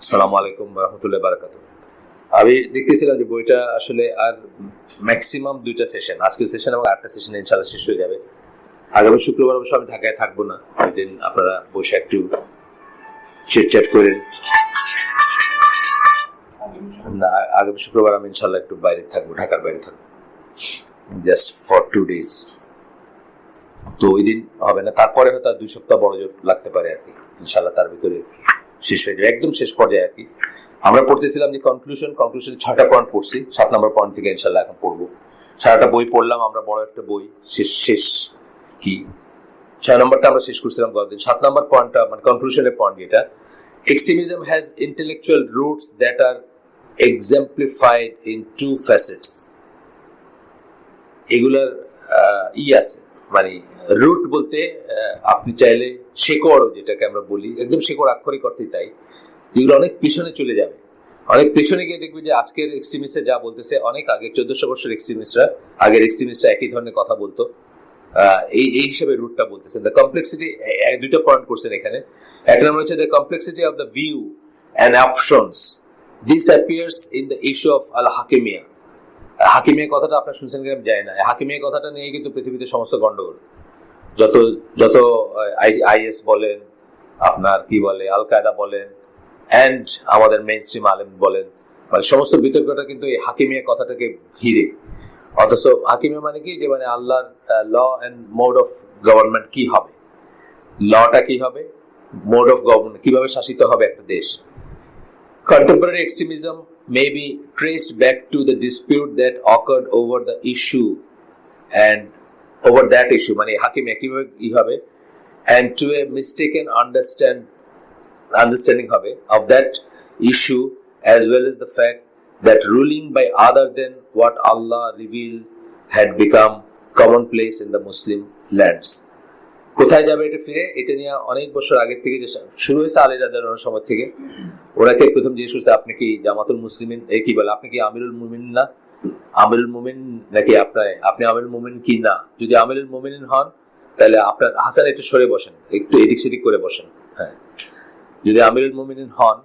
আসসালামু আলাইকুম রহমতুল্লাহ বারাকাতুহু। আমি দেখতেছিলাম যে বইটা আসলে আর ম্যাক্সিমাম 2টা সেশন, আজকের সেশন এবং 8টা সেশন ইনশাআল্লাহ শেষ হয়ে যাবে। আগামী শুক্রবার অবশ্য আমি ঢাকায় থাকবো না, ওই দিন আপনারা বসে একটু চিটচ্যাট করেন। না, আগামী শুক্রবার আমি ইনশাআল্লাহ একটু বাইরে থাকবো, ঢাকার বাইরে থাকবো, জাস্ট ফর 2 days। তো ওই দিন হবে না, তারপরে হয়তো 2 সপ্তাহ বড় জোর লাগতে পারে আর কি। ইনশাআল্লাহ তার ভিতরে শেষ হয়ে যাবে, একদম শেষ পর্যায়ে আর কি। আমরা পড়তেছিলাম যে কনক্লুশন 6টা পয়েন্ট পড়ছি, 7 নম্বর পয়েন্ট থেকে ইনশাআল্লাহ এখন পড়বো। সারাটা বই পড়লাম আমরা, বড় একটা বই, শেষ কি 6 নম্বরটা আমরা শেষ করছিলাম গতদিন। 7 নম্বর পয়েন্টটা মানে কনক্লুশনের পয়েন্ট, যেটা extremism has intellectual roots that are exemplified in 2 facets। এগুলার আছে, মানে রুট বলতে আপনি চাইলে শেকড়, যেটাকে আমরা বলি একদম শেকড় আক্ষরিক অর্থে তাই, যেগুলো অনেক পিছনে চলে যাবে, অনেক পেছনে গিয়ে দেখবে যে আজকের এক্সট্রিমিস্টরা যা বলতেছে অনেক আগে 1400 বছর আগের এক্সট্রিমিস্টরা একই ধরনের কথা বলতো। এই হিসেবে রুটটা বলতেছেন। দ্য কমপ্লেক্সিটি, 2টা পয়েন্ট করছেন এখানে। এক নম্বর হচ্ছে the complexity of the view and options this appears in the issue of আল হাকিমিয়া। হাকিমিয়া কথাটা আপনার শুনছেন কিনা আমি জানি না। হাকিমিয়া কথাটা নিয়ে কিন্তু পৃথিবীতে সমস্ত গন্ডগোল, যত যত আইএস বলেন, আপনার কি বলে আল কায়দা বলেন, এন্ড আমাদের মেইন স্ট্রিম আলেম বলেন, মানে সমস্ত বিতর্কটা কিন্তু এই হাকিমিয়া কথাটাকে ঘিরে। অথচ হাকিমিয়া মানে কি, যে মানে আল্লাহর law and mode of government কি হবে, লটা কি হবে, মোড অফ গভর্নমেন্ট কিভাবে শাসিত হবে একটা দেশ। Contemporary extremism may be traced back to the dispute that occurred over the issue and over that issue, মানে হাকিমিয়া কিভাবে কি হবে, and to a mistaken understanding হবে of that issue, as well as the fact that ruling by other than what Allah revealed had become commonplace in the Muslim lands। কোথায় যাবে এটা ফিরে, এটা নিয়ে অনেক বছর আগে থেকে যে শুরু হয়েছে আলী রাদিয়াল্লাহু আনহুর সময় থেকে। ওনাকে প্রথম জিজ্ঞেস করছে, আপনি কি জামাতুল মুসলিমিন, কি বলে, আপনি কি আমিরুল মুমিনিন না, আমিরুল মুমিন নাকি আপনি আমিরুল মুমিন কি না? যদি আমিরুল মুমিনিন হন তাহলে আপনার হাসান একটু সরে বসেন, একটু এদিক সেদিক করে বসেন। হ্যাঁ, যদি আমিরুল মুমিনিন হন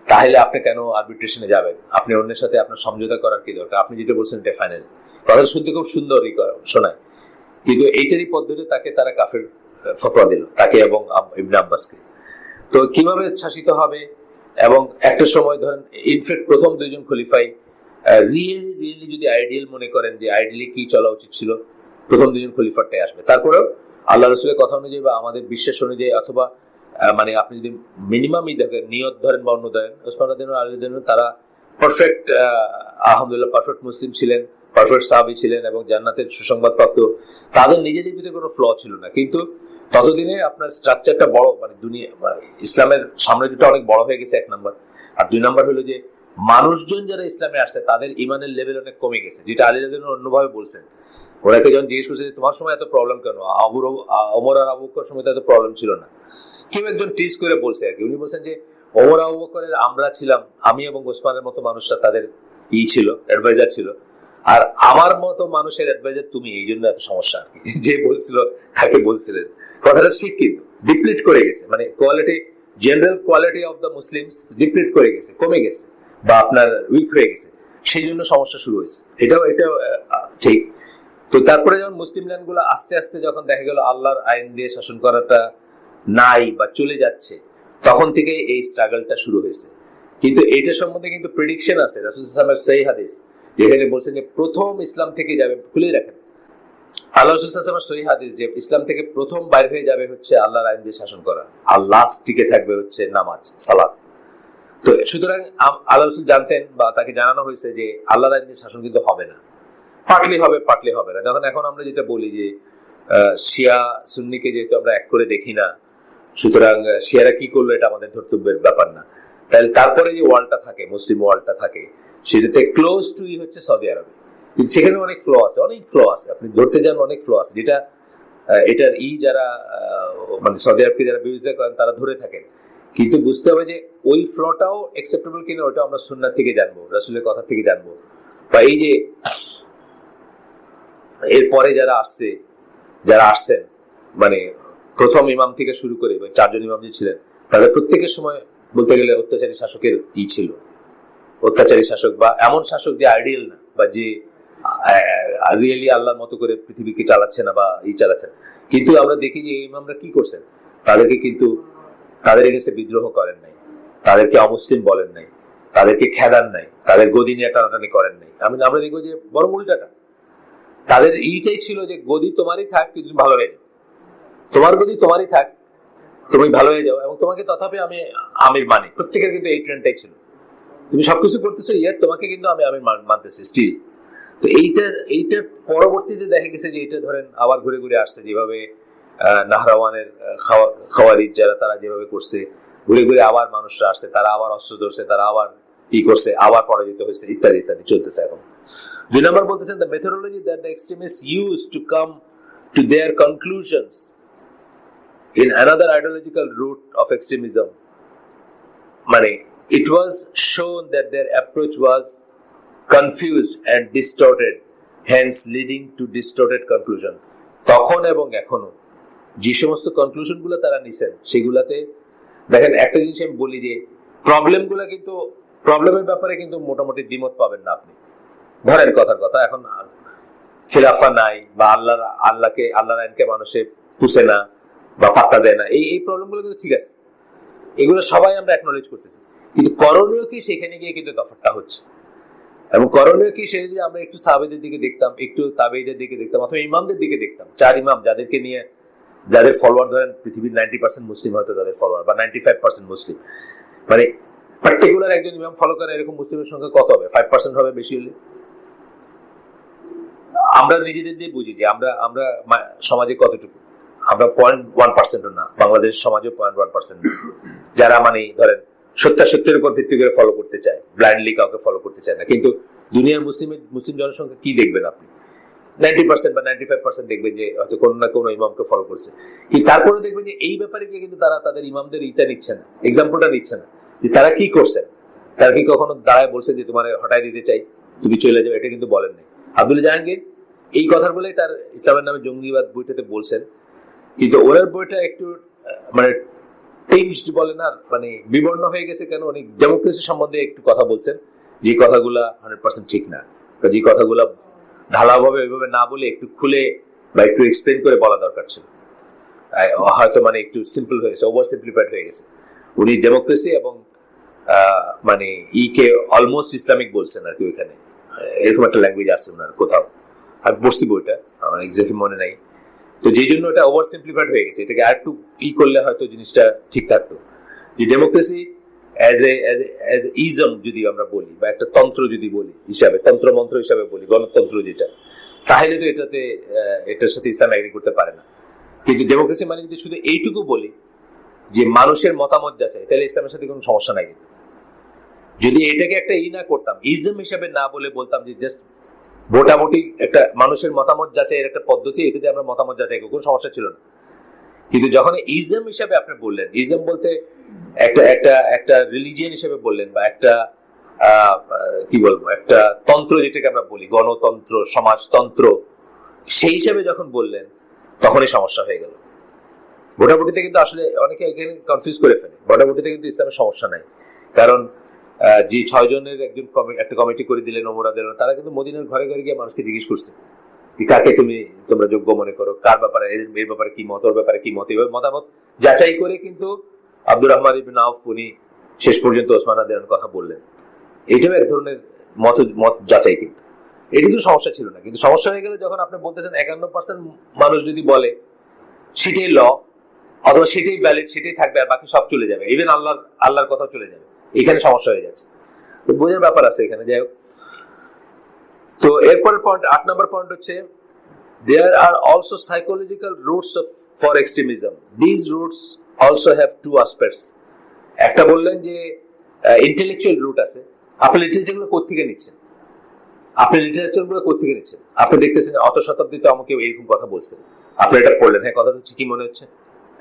তাহলে আপনি কেন আরবিট্রেশনে যাবেন? আপনি অন্যের সাথে আপনার সমঝোতা করার কি দরকার? আপনি যেটা বলছেন এটা ফাইনাল। কথা শুনতে খুব সুন্দরই শোনায়, কিন্তু এইটারই পদ্ধতি তাকে তারা কাফের ফতোয়া দিল, তাকে এবং ইবনে আব্বাসকে। তো কিভাবে শাসিত হবে, এবং একটা সময় ধরেন ইনফ্যাক্ট প্রথম 2জন খলিফাই রিয়েলি যদি আইডিয়াল মনে করেন যে আইডিয়ালি কি চলা উচিত ছিল, প্রথম 2জন খলিফারটাই আসবে। তারপরেও আল্লাহ রসুলের কথা অনুযায়ী বা আমাদের বিশ্বাস অনুযায়ী, অথবা মানে আপনি যদি মিনিমামই দেখেন, নিয়ত ধরেন বা অন্য ধরেন, ওসমান রাদিয়াল্লাহু আনহু তারা পারফেক্ট, আলহামদুলিল্লাহ পারফেক্ট মুসলিম ছিলেন, পারফেক্ট সাহাবী ছিলেন এবং জান্নাতের সুসংবাদপ্রাপ্ত। তাদের নিজেদের ভিতরে কোনো ফ্ল ছিল না, কিন্তু ততদিনে আপনার স্ট্রাকচারটা বড়, মানে দুনিয়া ইসলামের সাম্রাজ্যটা অনেক বড় হয়ে গেছে, 1 নম্বর। আর 2 নম্বর হলো যে মানুষজন যারা ইসলামে আসছে তাদের ইমানের লেভেল অনেক কমে গেছে, যেটা আলী রাদিয়াল্লাহু আনহু অন্যভাবে বলছেন। ওনাকে যখন জিজ্ঞেস করছে যে তোমার সময় এত প্রবলেম কেন, ওমর আর আবু বকরের সময় তো এত প্রবলেম ছিল না, কেউ একজন টিজ করে বলছে আর কি। উনি বলছেন যে ওমর আবু বকরের আমরা ছিলাম, আমি এবং ওসমানের মতো মানুষরা তাদের ছিল, অ্যাডভাইজার ছিল, আর আমার মতো মানুষের অ্যাডভাইজার তুমি, এই জন্য এত সমস্যা আর কি। যে বলছিল তাকে বলছিলেন, কথাটা ঠিক, কিন্তু ডিপ্লিট করে গেছে, মানে quality, general quality of the Muslims deplete করে গেছে, কমে গেছে, বা আপনার উইক হয়ে গেছে, সেই জন্য সমস্যা শুরু হয়েছে। এটাও ঠিক। তো তারপরে যখন মুসলিম ল্যান্ড গুলো আস্তে আস্তে যখন দেখা গেল আল্লাহর আইন দিয়ে শাসন করাটা নাই বা চলে যাচ্ছে, তখন থেকে এই স্ট্রাগলটা শুরু হয়েছে। কিন্তু এটা সম্বন্ধে কিন্তু প্রেডিকশন আছে রাসূল সাল্লাল্লাহু আলাইহি ওয়াসাল্লামের সহিহ হাদিস, যেখানে বলছেন যে প্রথম ইসলাম থেকে যাবে, খুলে রাখেন আল্লাহ রাসূল সাল্লাল্লাহু আলাইহি ওয়াসাল্লামের সহিহ হাদিস, যে ইসলাম থেকে প্রথম বাইর হয়ে যাবে হচ্ছে আল্লাহর আইন দিয়ে শাসন করা, আর লাস্ট টিকে থাকবে হচ্ছে নামাজ, সালাত। তো সুতরাং আল্লাহ রাসূল জানতেন বা তাকে জানানো হয়েছে যে আল্লাহর আইন দিয়ে শাসন কিন্তু হবে না, পার্টলি হবে পার্টলি হবে না। যখন এখন আমরা যেটা বলি যে শিয়া সুন্নিকে যেহেতু আমরা এক করে দেখি না, সুতরাং শিয়ারা কি করলো এটা আমাদের ধর্তব্যের ব্যাপার না। তাহলে তারপরে যে ওয়ার্ল্ডটা থাকে, মুসলিম ওয়ার্ল্ডটা থাকে, সেটাতে ক্লোজ টু হচ্ছে সৌদি আরব, কিন্তু সেখানে অনেক ফ্লো আছে, অনেক ফ্লো আছে, আপনি ধরতে যান অনেক ফ্লো আছে, যেটা এটার যারা মানে সৌদি আরবকে যারা বিরোধিতা করেন তারা ধরে থাকেন। কিন্তু বুঝতে হবে যে ওই ফ্লোটাও অ্যাকসেপ্টেবল কিনা, ওটা আমরা সুন্নাহ থেকে জানবো, রাসূলের কথা থেকে জানবো। বা এই যে এরপরে যারা আসছেন, মানে প্রথম ইমাম থেকে শুরু করে চারজন ইমাম যে ছিলেন তাদের প্রত্যেকের সময় বলতে গেলে অত্যাচারী শাসকের ছিল, অত্যাচারী শাসক বা এমন শাসক যে আইডিয়াল না বা যে রিয়েলি আল্লাহর মতো করে পৃথিবীকে চালাচ্ছে না বা চালাচ্ছে না। কিন্তু আমরা দেখি যে এই ইমামরা কি করছেন, তাদেরকে কিন্তু তাদের এগেন্সে বিদ্রোহ করেন নাই, তাদেরকে অমুসলিম বলেন নাই, তাদেরকে খেদান নাই, তাদের গদি নিয়ে টানাটানি করেন নাই। আমরা দেখবো যে বড় উল্টাটা, তাদের এইটাই ছিল যে গদি তোমারই থাক কিন্তু ভালো হয়ে যাও, তোমার গদি তোমারই থাক, তুমি ভালো হয়ে যাও এবং তোমাকে তথাপি আমি আমির মানি। প্রত্যেকের কিন্তু এই ট্রেন্ডটাই ছিল, তুমি সবকিছু করতেছো ইয়ার তোমাকে কিন্তু আমি আমির মানতেছি স্টিল। তো এইটার পরবর্তীতে দেখা গেছে যে এটা ধরেন আবার ঘুরে ঘুরে আসছে, যেভাবে নাহরাওয়ানের খাওয়ারিজ যারা তারা যেভাবে করছে, ঘুরে ঘুরে আবার মানুষরা আসছে, তারা আবার অস্ত্র ধরছে, তারা আবার কি করছে, আবার পরাজিত হয়েছে, ইত্যাদি ইত্যাদি চলতেছে। এখন 2 নম্বর বলতেছেন the methodology that the extremists use to come to their conclusions in another ideological route of extremism, মানে it was shown that their approach was confused and distorted, hence leading to distorted conclusion. তখন এবং এখনো যে সমস্ত conclusion গুলো তারা নিছেন সেগুলাতে দেখেন একটা জিনিস আমি বলি যে প্রবলেমের ব্যাপারে কিন্তু মোটামুটি দ্বিমত পাবেন না আপনি। ধরেন কথার কথা, এখন খিলাফা নাই বা আল্লাহর আইনকে মানুষে পুষে না বা পাত্তা দেয় না, এই প্রবলেমগুলো কিন্তু ঠিক আছে, এগুলো সবাই আমরা অ্যাকনোলেজ করতেছি। কিন্তু করণীয় কি, সেখানে গিয়ে কিন্তু তফাৎটা হচ্ছে। এবং করণীয় কি, সেটা যদি আমরা একটু সাহাবীদের দিকে দেখতাম, একটু তাবেঈদের দিকে দেখতাম, অথবা ইমামদের দিকে দেখতাম, 4 ইমাম যাদেরকে নিয়ে, যাদের ফলোয়ার ধরেন পৃথিবীর 90% মুসলিম, হয়তো তাদের ফলোয়ার বা 95% মুসলিম, মানে পার্টিকুলার একজন ইমাম ফলো করে এরকম মুসলিমের সংখ্যা কত হবে? 5% হবে বেশি হলে। আমরা নিজেদের দিয়ে বুঝি যে আমরা সমাজে কতটুকু, আমরা 0.1% না, বাংলাদেশ সমাজে 0.1% যারা মানে ধরেন সত্যের উপর ভিত্তি করে ফলো করতে চায়, ব্লাইন্ডলি কাউকে ফলো করতে চায় না। কিন্তু দুনিয়ার মুসলিম জনসংখ্যা কি দেখবেন আপনি? 90% বা 95% দেখবেন যে হয়তো কোনো না কোনো ইমামকে ফলো করছে। কিন্তু তারপরে দেখবেন যে এই ব্যাপারে গিয়ে কিন্তু তারা তাদের ইমামদের নিচ্ছে না, এক্সাম্পলটা নিচ্ছে না যে তারা কি করছেন। তারা কি কখনো দাঁড়ায় বলছেন যে তোমার হটাই দিতে চাই, তুমি চলে যাও? এটা কিন্তু বলেন নাই। আব্দুল জাহাঙ্গীর এই কথার বলেই তার ইসলামের নামে জঙ্গিবাদ বইটাতে বলছেন, কিন্তু ওনার বইটা একটু মানে টেঞ্জড বলে না, মানে বিবর্ণ হয়ে গেছে। কেন? উনি ডেমোক্রেসি সম্বন্ধে একটু কথা বলছেন, যে কথাগুলা 100% ঠিক না, যে কথাগুলা ঢালাওভাবে ওইভাবে না বলে একটু খুলে বা একটু এক্সপ্লেন করে বলা দরকার ছিল। হয়তো মানে একটু সিম্পল হয়েছে, ওভার সিম্পলিফাইড হয়ে গেছে। উনি ডেমোক্রেসি এবং মানে কে অলমোস্ট ইসলামিক বলছেন আর কি, ওইখানে এরকম একটা ল্যাঙ্গুয়েজ আছে ওনার কোথাও, আমি পড়ছি বইটা, আমার এক্স্যাক্টলি মনে নাই। তো যেই জন্য এটা ওভার সিম্পলিফাইড হয়ে গেছে, এটাকে আর একটু করলে হয়তো জিনিসটা ঠিক থাকতো। যে ডেমোক্রেসি অ্যাজ এ ইজম যদি আমরা বলি, বা একটা তন্ত্র যদি বলি হিসাবে, তন্ত্রমন্ত্র হিসাবে বলি, গণতন্ত্র যেটা, তাহলে তো এটার সাথে ইসলাম এগ্রি করতে পারে না। কিন্তু ডেমোক্রেসি মানে যদি শুধু এইটুকু বলি যে মানুষের মতামত যাচাই, তাহলে ইসলামের সাথে কোনো সমস্যা নাই। যদি এটাকে একটা না করতাম, ইজম হিসাবে না বলে বলতাম যে জাস্ট মোটামুটি একটা মানুষের মতামত যাচাইয়ের একটা পদ্ধতি, এটাতে আমরা মতামত যাচাই করি, কোনো সমস্যা ছিল না। কিন্তু যখন ইজম হিসাবে আপনি বললেন, ইজম বলতে একটা রিলিজিয়ন হিসেবে বললেন, বা একটা কি বলবো, একটা তন্ত্র যেটাকে আমরা বলি, গণতন্ত্র, সমাজতন্ত্র, সেই হিসাবে যখন বললেন, তখনই সমস্যা হয়ে গেল। ভোটাভুটিতে কিন্তু আসলে অনেকে এখানে কনফিউজ করে ফেলে। ভোটাভুটিতে কিন্তু ইসলামের সমস্যা নাই, কারণ যে 6 জনের একটা কমিটি করে দিলেন ওমরাদের, তারা কিন্তু মদিনার ঘরে ঘরে গিয়ে মানুষকে জিজ্ঞেস করছে কাকে তোমরা যোগ্য মনে করো, কার ব্যাপারে, এর ব্যাপারে কি মত, ওর ব্যাপারে কি মত, এভাবে মতামত যাচাই করে কিন্তু আব্দুর রহমান ইবনে আউফ উনি শেষ পর্যন্ত ওসমান রাদিয়াল্লাহু কথা বললেন। এটাও এক ধরনের মত যাচাই। কিন্তু এটা কিন্তু সমস্যা ছিল না। কিন্তু সমস্যা হয়ে গেল যখন আপনি বলতেছেন 51% মানুষ যদি বলে সেটাই ল, অথবা সেটাই ভ্যালিড, সেটাই থাকবে, আর বাকি সব চলে যাবে, ইভেন আল্লাহর কথাও চলে যাবে। এখানে সমস্যা হয়ে যাচ্ছে, তো বোঝার ব্যাপার আছে এখানে। যাই হোক, তো এরপরের পয়েন্ট, 8 নম্বর পয়েন্ট হচ্ছে there are also psychological roots for extremism. These roots also have 2 aspects. একটা বললেন যে ইন্টেলেকচুয়াল রুট আছে। আপনি লিটারেচার গুলো কোত্থেকে নিচ্ছেন, আপনি দেখতেছেন অত শতাব্দীতে আমাকে এরকম কথা বলছেন, আপনি এটা পড়লেন, হ্যাঁ কথা হচ্ছে কি মনে হচ্ছে,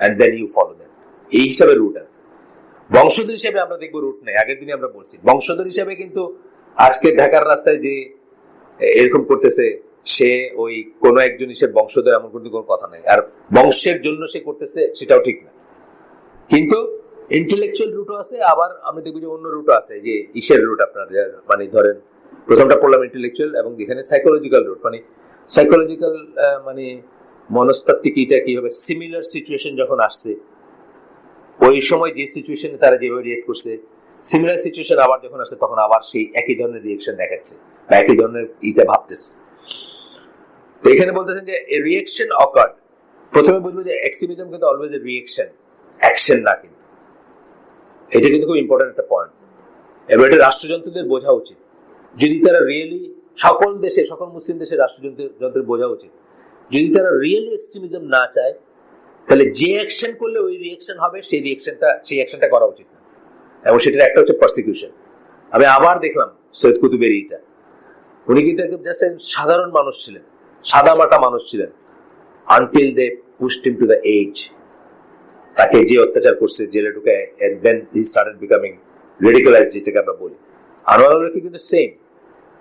and then you follow that. এই হিসাবে রুট আছে। বংশধর হিসেবে আমরা দেখবো রুট নেই। আগের দিনে আমরা বলছি বংশধর হিসেবে কিন্তু আজকে ঢাকার রাস্তায় যে এরকম করতেছে, সে ওই কোন একজন ইসের বংশধর এমন কিন্তু কোনো কথা নাই, আর বংশের জন্য সে করতেছে সেটাও ঠিক না। কিন্তু ইন্টেলেকচুয়াল রুটও আছে, আবার আমি দেখবো যে অন্য রুটও আছে, যে ইসের রুট আপনার মানে ধরেন প্রথমটা পড়লাম ইন্টেলেকচুয়াল, এবং এখানে সাইকোলজিক্যাল রুট, মানে সাইকোলজিক্যাল মানে মনস্তাত্ত্বিক এটা কি হবে, সিমিলার সিচুয়েশন যখন আসছে ওই সময় যে সিচুয়েশনে তারা যেভাবে রিয়েক্ট করছে, সিমিলার সিচুয়েশন আবার যখন আসছে তখন আবার সেই একই ধরনের রিয়েকশন দেখাচ্ছে বা একই ধরনের এটা ভাবতেছে। তো এখানে বলতেছেন যে রিয়েকশন অকার্ড। প্রথমে বুঝবো যে এক্সট্রিমিজম কিন্তু অলওয়েজ এ রিয়েকশন, অ্যাকশন না। কিন্তু এটা কিন্তু খুব ইম্পর্টেন্ট একটা পয়েন্ট। এবার এটা রাষ্ট্রযন্ত্রদের বোঝা উচিত, যদি তারা রিয়েলি সকল দেশে, সকল মুসলিম দেশের রাষ্ট্রযন্ত্রের বোঝা উচিত, যদি তারা রিয়েলি এক্সট্রিমিজম না চায় তাহলে যে অ্যাকশন করলে ওই রিয়েকশন হবে সেই অ্যাকশনটা করা উচিত না। এবং সেটার একটা হচ্ছে প্রসিকিউশন। আমি আবার দেখলাম সৈয়দ কুতুবের এইটা, উনি কিন্তু একদম জাস্ট সাধারণ মানুষ ছিলেন, সাদামাটা মানুষ ছিলেন, until they pushed him to the edge. তাকে যে অত্যাচার করছে জেলে ঢুকে, and then he started becoming radicalised, যেটাকে আমরা বলি। আনোয়ার আলী কিন্তু সেম।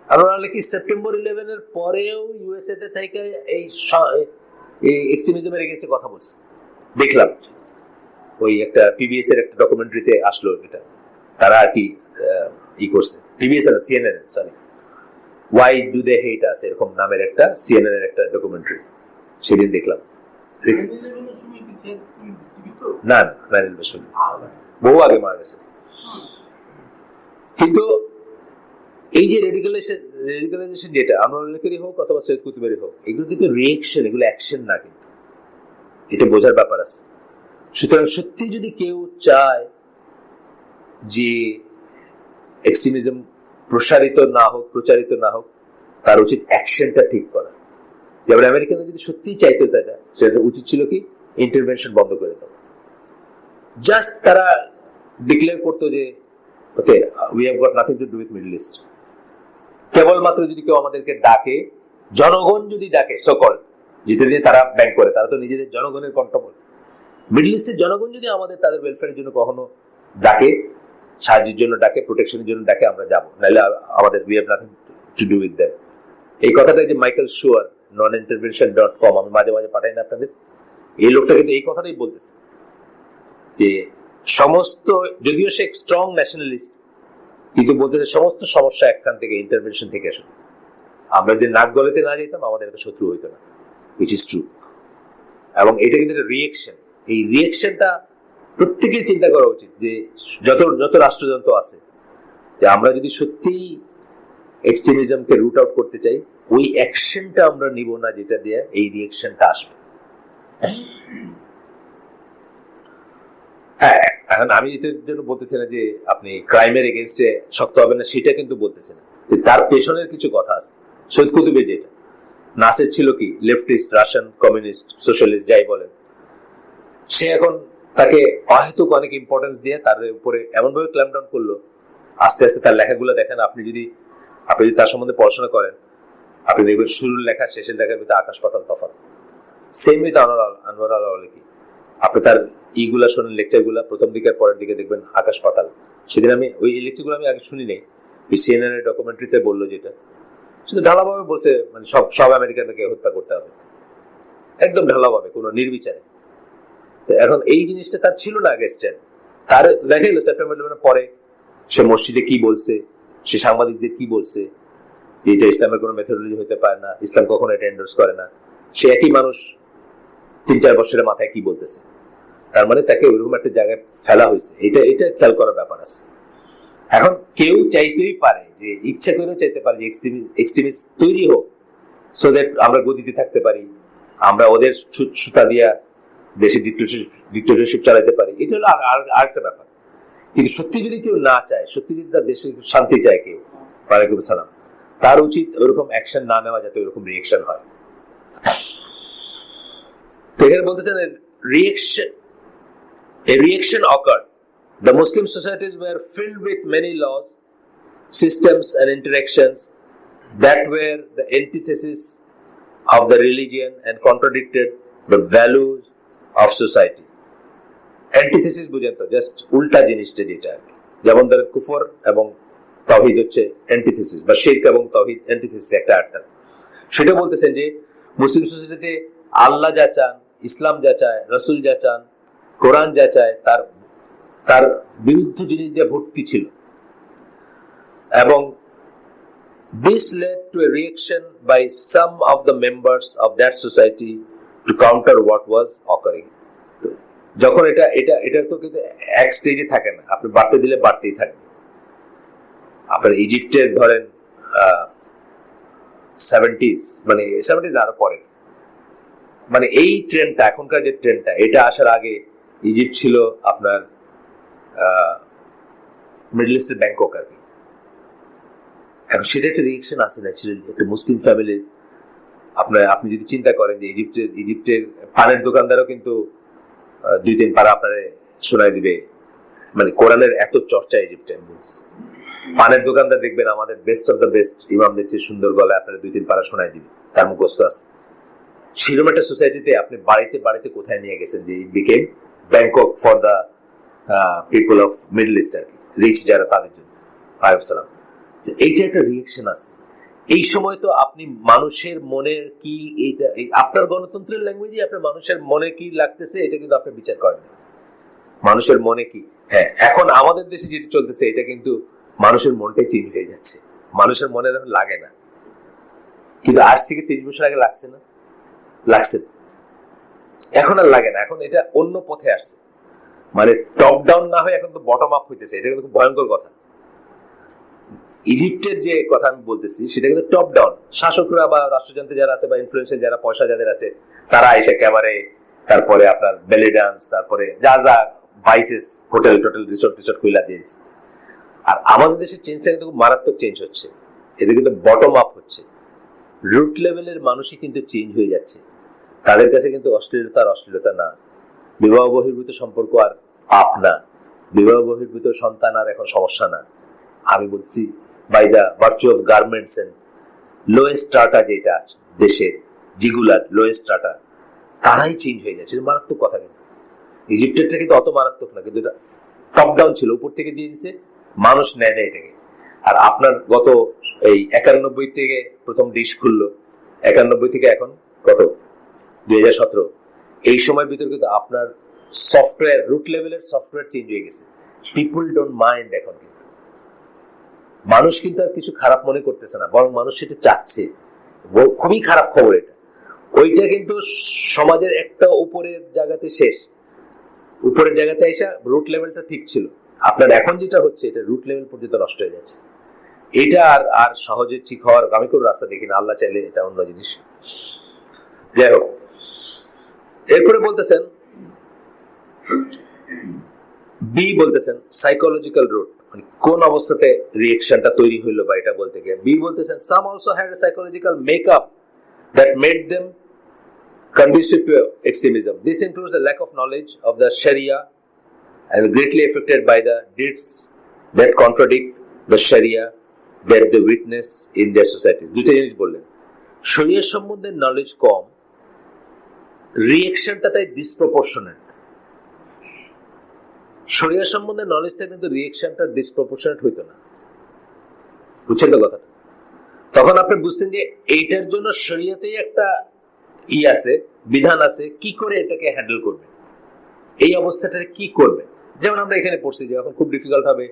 আনোয়ার আলী কি সেপ্টেম্বর 11 এর পরেও ইউএসএ তে থেকে এই এক্সট্রিমিজমের এগেইনস্টে কথা বলছে। দেখলাম ওই একটা পিবিএস এর একটা ডকুমেন্টারিতে আসলো, এটা তারা আর কি ই করছে, পিবিএস এর CNN, sorry, why do they hate us, এরকম নামের একটা সিএনএন এর একটা ডকুমেন্টারি সেদিন দেখলাম। না না, বহু আগে মারা গেছে। কিন্তু এই যে রেডিকালাইজেশন যেটা আনোয়ার আলীকেরই হোক অথবা সৈয়দ কুতুবেরই হোক, এগুলো কিন্তু রিয়েকশন, এগুলো অ্যাকশন না। কিন্তু এটা বোঝার ব্যাপার আছে। সুতরাং সত্যি যদি কেউ চায় যে এক্সট্রিমিজম প্রসারিত না হোক, প্রচারিত না হোক, তার উচিত অ্যাকশনটা ঠিক করা। যেমন আমেরিকানরা যদি সত্যিই চাইতো সেটা উচিত ছিল কি ইন্টারভেনশন বন্ধ করে দেওয়া। জাস্ট তারা ডিক্লেয়ার করতো যে okay, we have got nothing to do with Middle East. কেবলমাত্র যদি কেউ আমাদেরকে ডাকে, জনগণ যদি ডাকে, সকল যেটা দিয়ে তারা ব্যাংক করে, তারা তো নিজেদের জনগণের কণ্ঠ বলে, মিডল ইস্টের জনগণ যদি আমাদের তাদের ওয়েলফেয়ারের জন্য কখনো ডাকে, সাহায্যের জন্য ডাকে, প্রোটেকশনের জন্য ডাকে, আমরা যাবো, নাহলে আমাদের we have nothing to do with them. এই কথাটা যে মাইকেল শুয়ার nonintervention.com, আমি মাঝে মাঝে পাঠাই না আপনাদের, এই লোকটা কিন্তু এই কথাটাই বলতেছে যে সমস্ত, যদিও সে স্ট্রং ন্যাশনালিস্ট, কিন্তু বলতেছে সমস্ত সমস্যা একখান থেকে, ইন্টারভেনশন থেকে আসে। আমরা যদি নাক গলাতে না যেতাম আমাদের এত শত্রু হইতো না, which is true। এবং এটা কিন্তু একটা রিয়েকশন। এই রিয়েকশনটা প্রত্যেকেই চিন্তা করা উচিত, যে যত রাষ্ট্রযন্ত্র আছে, যে আমরা যদি সত্যি এক্সট্রিমিজমকে রুট আউট করতে চাই, ওই অ্যাকশনটা আমরা নিব না যেটা দিয়ে এই রিয়েকশনটা আসবে। হ্যাঁ, এখন আমি এটার জন্য বলতেছি না যে আপনি ক্রাইমের এগেনস্টে শক্ত হবেন না, সেটা কিন্তু বলতেছি না। তার পেছনের কিছু কথা আছে। সৈয়দ কুতুবে যেটা, নাসের ছিল কি লেফটিস্ট, রাশিয়ান কমিউনিস্ট, সোশ্যালিস্ট, যাই বলেন, সে এখন তাকে অহেতুক অনেক ইম্পর্টেন্স দিয়ে তার উপরে এমন ভাবে ক্ল্যাম্প ডাউন করলো। আস্তে আস্তে তার লেখাগুলো দেখেন, আপনি যদি তার সম্বন্ধে পড়াশোনা করেন, আপনি দেখবেন শুরুর লেখা শেষের লেখার ভিতরে আকাশ পাতাল তফাৎ। Same with Anwar Ali. আপনি তার ইগুলা শোনেন, লেকচার গুলা, প্রথম দিকের পরের দিকে দেখবেন আকাশ পাতাল। সেদিন আমি ওই লেকচার গুলো আমি আগে শুনি নাই, ওই সিএনএন এর ডকুমেন্টারিতে বললো, যেটা শুধু ঢালাভাবে বলছে, মানে সব আমেরিকানকে হত্যা করতে হবে, একদম ঢালাভাবে, কোনো নির্বিচারে। এখন এই জিনিসটা তার ছিল না আগে স্ট্যান্ড। তার দেখাইলো সেপ্টেম্বর 11 পরে সে মসজিদে কি বলছে, সে সাংবাদিকদের কি বলছে, এটা ইসলামের কোনো মেথোডোলজি হতে পারে না, ইসলাম কখনো এটা এন্ডোর্স করে না। সে একই মানুষ 3-4 বছরের মাথায় কি বলতেছে, তার মানে তাকে ওইরকম একটা জায়গায় ফেলা হয়েছে। এটা খেয়াল করার ব্যাপার আছে। এখন কেউ চাইতেই পারে, যে ইচ্ছা করেও চাইতে পারে যে এক্সট্রিমিস্ট তৈরি হোক, সো দ্যাট আমরা গদিতে থাকতে পারি, আমরা ওদের সুতা দিয়া দেশে ডিক্টেটরশিপ চালাতে পারি। এটা হলো আরেকটা ব্যাপার। কিন্তু সত্যি যদি কেউ না চায়, সত্যি যদি তার দেশে শান্তি চায় কেউ, ওয়ালাইকুম সালাম, তার উচিত ওরকম অ্যাকশন না নেওয়া, যাতে ওরকম রিয়েকশন হয়। তো এখানে বলতেছেন a reaction occurred. The Muslim societies were filled with many laws, systems and interactions that were the antithesis of the religion and contradicted the values of society. Antithesis বুঝেন তো, জাস্ট উল্টা জিনিসটা, যেটা যেমন ধরেন কুফর এবং তাওহীদ হচ্ছে অ্যান্টিথিসিস, বা শিরক এবং তাওহীদ অ্যান্টিথিসিস একটা আরেকটা। সেটা বলতেছেন যে মুসলিম সোসাইটিতে আল্লাহ যা চান, ইসলাম যা চায়, রসুল যা চান, কোরআন যা চায়, তার তার বিরুদ্ধ জিনিস দিয়ে ভর্তি ছিল। এবং this led to a reaction by some of the members of that society to counter what was occurring. যখন এটা তো কিন্তু এক স্টেজে থাকে না, আপনি বাড়তে দিলে বাড়তেই থাকবে। আপনার ইজিপ্টের ধরেন 70s, মানে 70s আরো পরে, মানে এই ট্রেন্ডটা, এখনকার যে ট্রেন্ডটা, এটা আসার আগে ইজিপ্ট ছিল আপনার মিডল ইস্টের ব্যাংকক আর কি। এখন সেটা একটা রিয়েকশন আছে ন্যাচারালি একটা মুসলিম ফ্যামিলির। আপনি যদি চিন্তা করেন যে ইজিপ্টের পানের দোকানদারও কিন্তু 2-3 পারা আপনার শোনায় দিবে, মানে কোরআনের এত চর্চা ইজিপ্টে। পানের দোকানদার দেখবেন আমাদের বেস্ট অফ দ্য বেস্ট ইমামদের চেয়ে সুন্দর গলায় আপনারা 2-3 পারা শোনায় দিবে, তার মুখস্থ আছে। সেরকম একটা সোসাইটিতে আপনি বাড়িতে বাড়িতে কোথায় নিয়ে গেছেন যে it became Bangkok for the people of Middle East আর কি, রিচ যারা, তাদের জন্য। আলাইহিসসালাম। এইটা একটা রিয়েকশন আছে। এই সময় তো আপনি মানুষের মনের কি, এইটা আপনার গণতন্ত্রের ল্যাঙ্গুয়েজে আপনার মানুষের মনে কি লাগতেছে এটা কিন্তু আপনি বিচার করেন। মানুষের মনে কি, হ্যাঁ এখন আমাদের দেশে যেটা চলতেছে এটা কিন্তু মানুষের মনটাই চেঞ্জ হয়ে যাচ্ছে। মানুষের মনে এখন লাগে না, কিন্তু আজ থেকে 30 বছর আগে লাগছে না, লাগছে, এখন আর লাগে না। এখন এটা অন্য পথে আসছে, মানে টপ ডাউন না হয়ে এখন তো বটম আপ হইতেছে। এটা কিন্তু খুব ভয়ঙ্কর কথা। ইজিপ্টের যে কথা আমি বলতেছি সেটা কিন্তু টপ ডাউন, শাসকরা বা রাষ্ট্রযন্ত্রে যারা আছে বা ইনফ্লুয়েন্সের যারা, পয়সা যাদের আছে, তারা এসে ক্যাবারে, তারপরে আপনার বেলি ডান্স, তারপরে যা যা ভাইসেস, হোটেল টোটেল, রিসোর্ট খুইলা দিয়েছে। আর আমাদের দেশের চেঞ্জটা কিন্তু মারাত্মক চেঞ্জ হচ্ছে, এদের কিন্তু বটম আপ হচ্ছে। রুট লেভেলের মানুষই কিন্তু চেঞ্জ হয়ে যাচ্ছে। তাদের কাছে কিন্তু অশ্লীলতা না, বিবাহ বহির্ভূত সম্পর্ক আর পাপ না, বিবাহ বহির্ভূত সন্তান আর এখন সমস্যা না। আমি বলছি by the virtue of garments and lowest strata, যেটা দেশের যেগুলার লোয়েস্ট স্ট্রাটা, তারাই চেঞ্জ হয়ে যাচ্ছে। মারাত্মক কথা। কিন্তু ইজিপ্টেরটা কিন্তু অত মারাত্মক না, কিন্তু এটা টপ ডাউন ছিল, উপর থেকে দিয়ে দিচ্ছে, মানুষ নেয় না এটাকে। আর আপনার গত এই 91 থেকে প্রথম ডিশ খুললো, 91 থেকে এখন কত 2017, এই সময়ের ভিতরে কিন্তু আপনার সফটওয়্যার, রুট লেভেলের সফটওয়্যার চেঞ্জ হয়ে গেছে। পিপুল ডোন্ট মাইন্ড এখন, কিন্তু মানুষ কিন্তু আর কিছু খারাপ মনে করতেছে না, বরং মানুষ সেটা চাচ্ছে। খুবই খারাপ খবর এটা। ওইটা কিন্তু সমাজের একটা উপরের জায়গাতে শেষ, উপরের জায়গাতে এসে রুট লেভেলটা ঠিক ছিল। আপনার এখন যেটা হচ্ছে এটা রুট লেভেল পর্যন্ত নষ্ট হয়ে যাচ্ছে। এটা আর সহজে ঠিক হওয়ার আমি কোনো রাস্তা দেখি না, আল্লাহ চাইলে এটা অন্য জিনিস। যাই হোক, এরপরে বলতেছেন বি, বলতেছেন সাইকোলজিক্যাল রুট, মানে কোন অবস্থাতে রিয়েকশনটা তৈরি হইলো বা এটা বলতে গিয়ে। বি বলতেছেন some also had a psychological makeup that made them conducive to extremism. This includes a lack of knowledge of the Sharia and greatly affected by the deeds that contradict the Sharia that they witness in their societies. দুটো জিনিস বললেন, শরিয়া সম্বন্ধে knowledge কম, রিয়েকশনটা তাই disproportionate. শরিয়া সম্বন্ধে knowledge থাকে কিন্তু রিয়েকশনটা ডিসপ্রপোর্শনেট হইতো না। বুঝছেন তো কথাটা? তখন আপনি বুঝতেন যে এইটার জন্য শরিয়াতেই একটা আছে, বিধান আছে, কি করে এটাকে হ্যান্ডেল করবে, এই অবস্থাটা কি করবে। যেমন আমরা এখানে পড়ছি যে এখন খুব ডিফিকাল্ট হবে,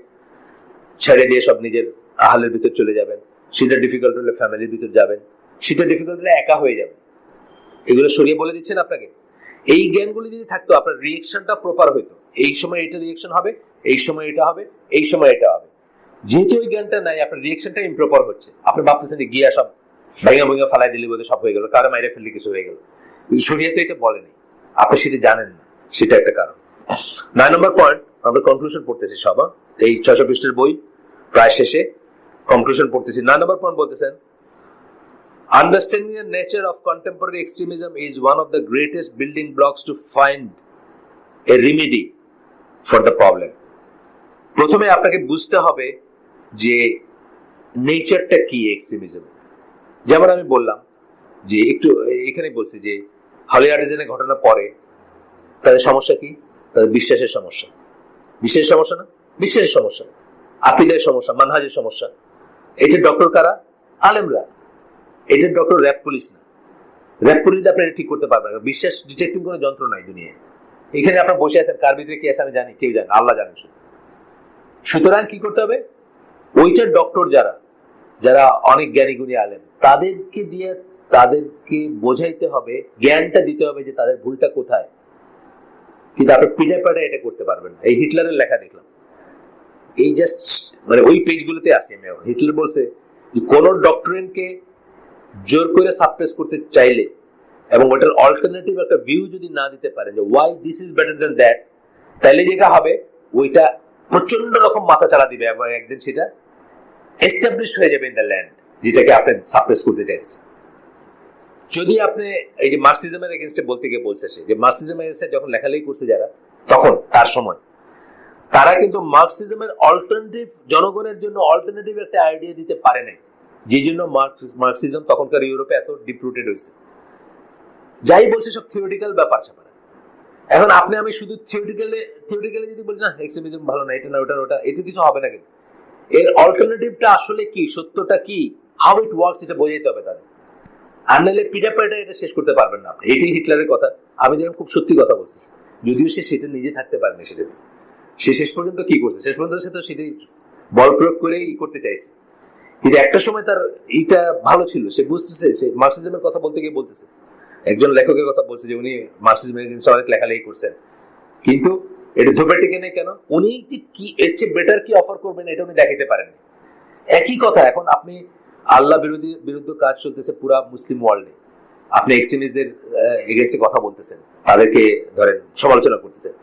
ছেড়ে দিয়ে সব নিজের আহালের ভিতর চলে যাবেন, সেটা ডিফিকাল্ট হলে ফ্যামিলির ভিতর যাবেন, সেটা ডিফিকাল্ট হলে একা হয়ে যাবেন। এগুলো সরিয়ে বলে দিচ্ছেন আপনাকে। এই জ্ঞানগুলি যদি থাকতো আপনার রিয়েকশনটা প্রপার হইতো, এই সময় এটা রিয়েকশন হবে, এই সময় এটা হবে, এই সময় এটা হবে। যেহেতু ওই জ্ঞানটা নাই, আপনার রিয়েকশনটা ইমপ্রপার হচ্ছে। আপনি ভাবতেছেন যে গিয়া সব ভেঙে ফালাই দিলে বোধহয় সব হয়ে গেল, কারো মাইরে ফেললে কিছু হয়ে গেল। শরিয়াতে এটা বলেনি, আপনি সেটা জানেন না, সেটা একটা কারণ। 9 নম্বর পয়েন্ট, আমরা কনক্লুশন পড়তেছি সব, এই 600 পৃষ্ঠার বই প্রায় শেষে, কনক্লুশন পড়তেছি। 9 নম্বর পয়েন্ট বলতেছেন, understanding the nature of contemporary extremism is one of the greatest building blocks to find a remedy for the problem. প্রথমে আপনাকে বুঝতে হবে যে নেচারটা কি এক্সট্রিমিজম। যেমন আমি বললাম যে একটু এখানে বলছি যে হলি আর্টিজানের ঘটনা পরে তাদের সমস্যা কি, তাদের বিশ্বাসের সমস্যা। বিশ্বাসের সমস্যা না, বিশ্বাসের সমস্যা, আকীদার সমস্যা, মানহাজের সমস্যা। এটা ডক্টর কারা? আলেমরা। এটা ডক্টর র্যাব পুলিশ না। র্যাব পুলিশ আপনি এটা ঠিক করতে পারবেন না। বিশ্বাস ডিটেক্টিং কোনো যন্ত্র নাই দুনিয়ায়। এখানে আপনার বসে আছেন, কার ভিতরে কি আছে আমি জানি, কেউ জানে, আল্লাহ জানেন। সুতরাং কি করতে হবে, ওইটার ডক্টর যারা যারা অনেক জ্ঞানী গুণী আলেম, তাদেরকে দিয়ে তাদেরকে বোঝাইতে হবে, জ্ঞানটা দিতে হবে যে তাদের ভুলটা কোথায়। কিন্তু আপনি পিঠে পাঠে এটা করতে পারবেন না। এই হিটলারের লেখা দেখলাম, এই জাস্ট মানে ওই পেজগুলোতে আছে। হিটলার বলছে যে কোন ডক্টরিনকে জোর করে সাপ্রেস করতে চাইলে এবং ওটার অল্টারনেটিভ একটা ভিউ যদি না দিতে পারেন যে why this is better than that, তাহলে যেটা হবে ওইটা প্রচন্ড রকম মাথা চালা দিবে এবং একদিন সেটা এস্টাবলিশ হয়ে যাবে ইন দ্য ল্যান্ড, যেটাকে আপনি সাপ্রেস করতে চাইছেন। যদি আপনি এই যে মার্কসিজমের এগেইনস্টে বলতে গিয়ে বলছে সে যে মার্কসিজমের এগেইনস্টে যখন লেখালেখি করছে যারা, তখন তার সময় তারা কিন্তু মার্কসিজমের অল্টারনেটিভ, জনগণের জন্য অল্টারনেটিভ একটা আইডিয়া দিতে পারে নাই, যে জন্য মার্কসিজম তখনকার ইউরোপে এত ডিপ রুটেড হয়েছে। যাই বলছে সব থিওরিটিক্যাল ব্যাপার স্যাপার। এখন আপনি আমি শুধু থিওরিটিক্যালি যদি বলি না এক্সট্রিমিজম ভালো না, এটা না ওটা, এটা কিছু হবে না। কিন্তু এর অল্টারনেটিভটা আসলে কি, সত্যটা কি, হাউ ইট ওয়ার্কস, এটা বোঝাইতে হবে তাদের। আর নাহলে পিঠাপাটা এটা শেষ করতে পারবেন না আপনি। এটাই হিটলারের কথা। আমি দেখলাম খুব সত্যি কথা বলছি, যদিও সে সেটা নিজে থাকতে পারেনি। সেটাতে সে শেষ পর্যন্ত কি করছে, শেষ পর্যন্ত সে তো সেটাই বল প্রয়োগ করে করতে চাইছে। কিন্তু একটা সময় তার এইটা ভালো ছিল, সে বুঝতেছে, সে মার্কসিজমের কথা বলতে গিয়ে বলতেছে, একজন লেখকের কথা বলছে যে উনি মার্কসিজমের এগেইনস্টে অনেক লেখালেখি করছেন, কিন্তু এটা ধোপে টিকে নেই কেন, উনি কি এর চেয়ে বেটার কি অফার করবেন এটা উনি দেখাতে পারেননি। একই কথা এখন আপনি আল্লাহ বিরুদ্ধে কাজ চলতেছে পুরা মুসলিম ওয়ার্ল্ডে, আপনি এক্সট্রিমিস্টদের এগেইনস্টে কথা বলতেছেন, তাদেরকে ধরেন সমালোচনা করতেছেন,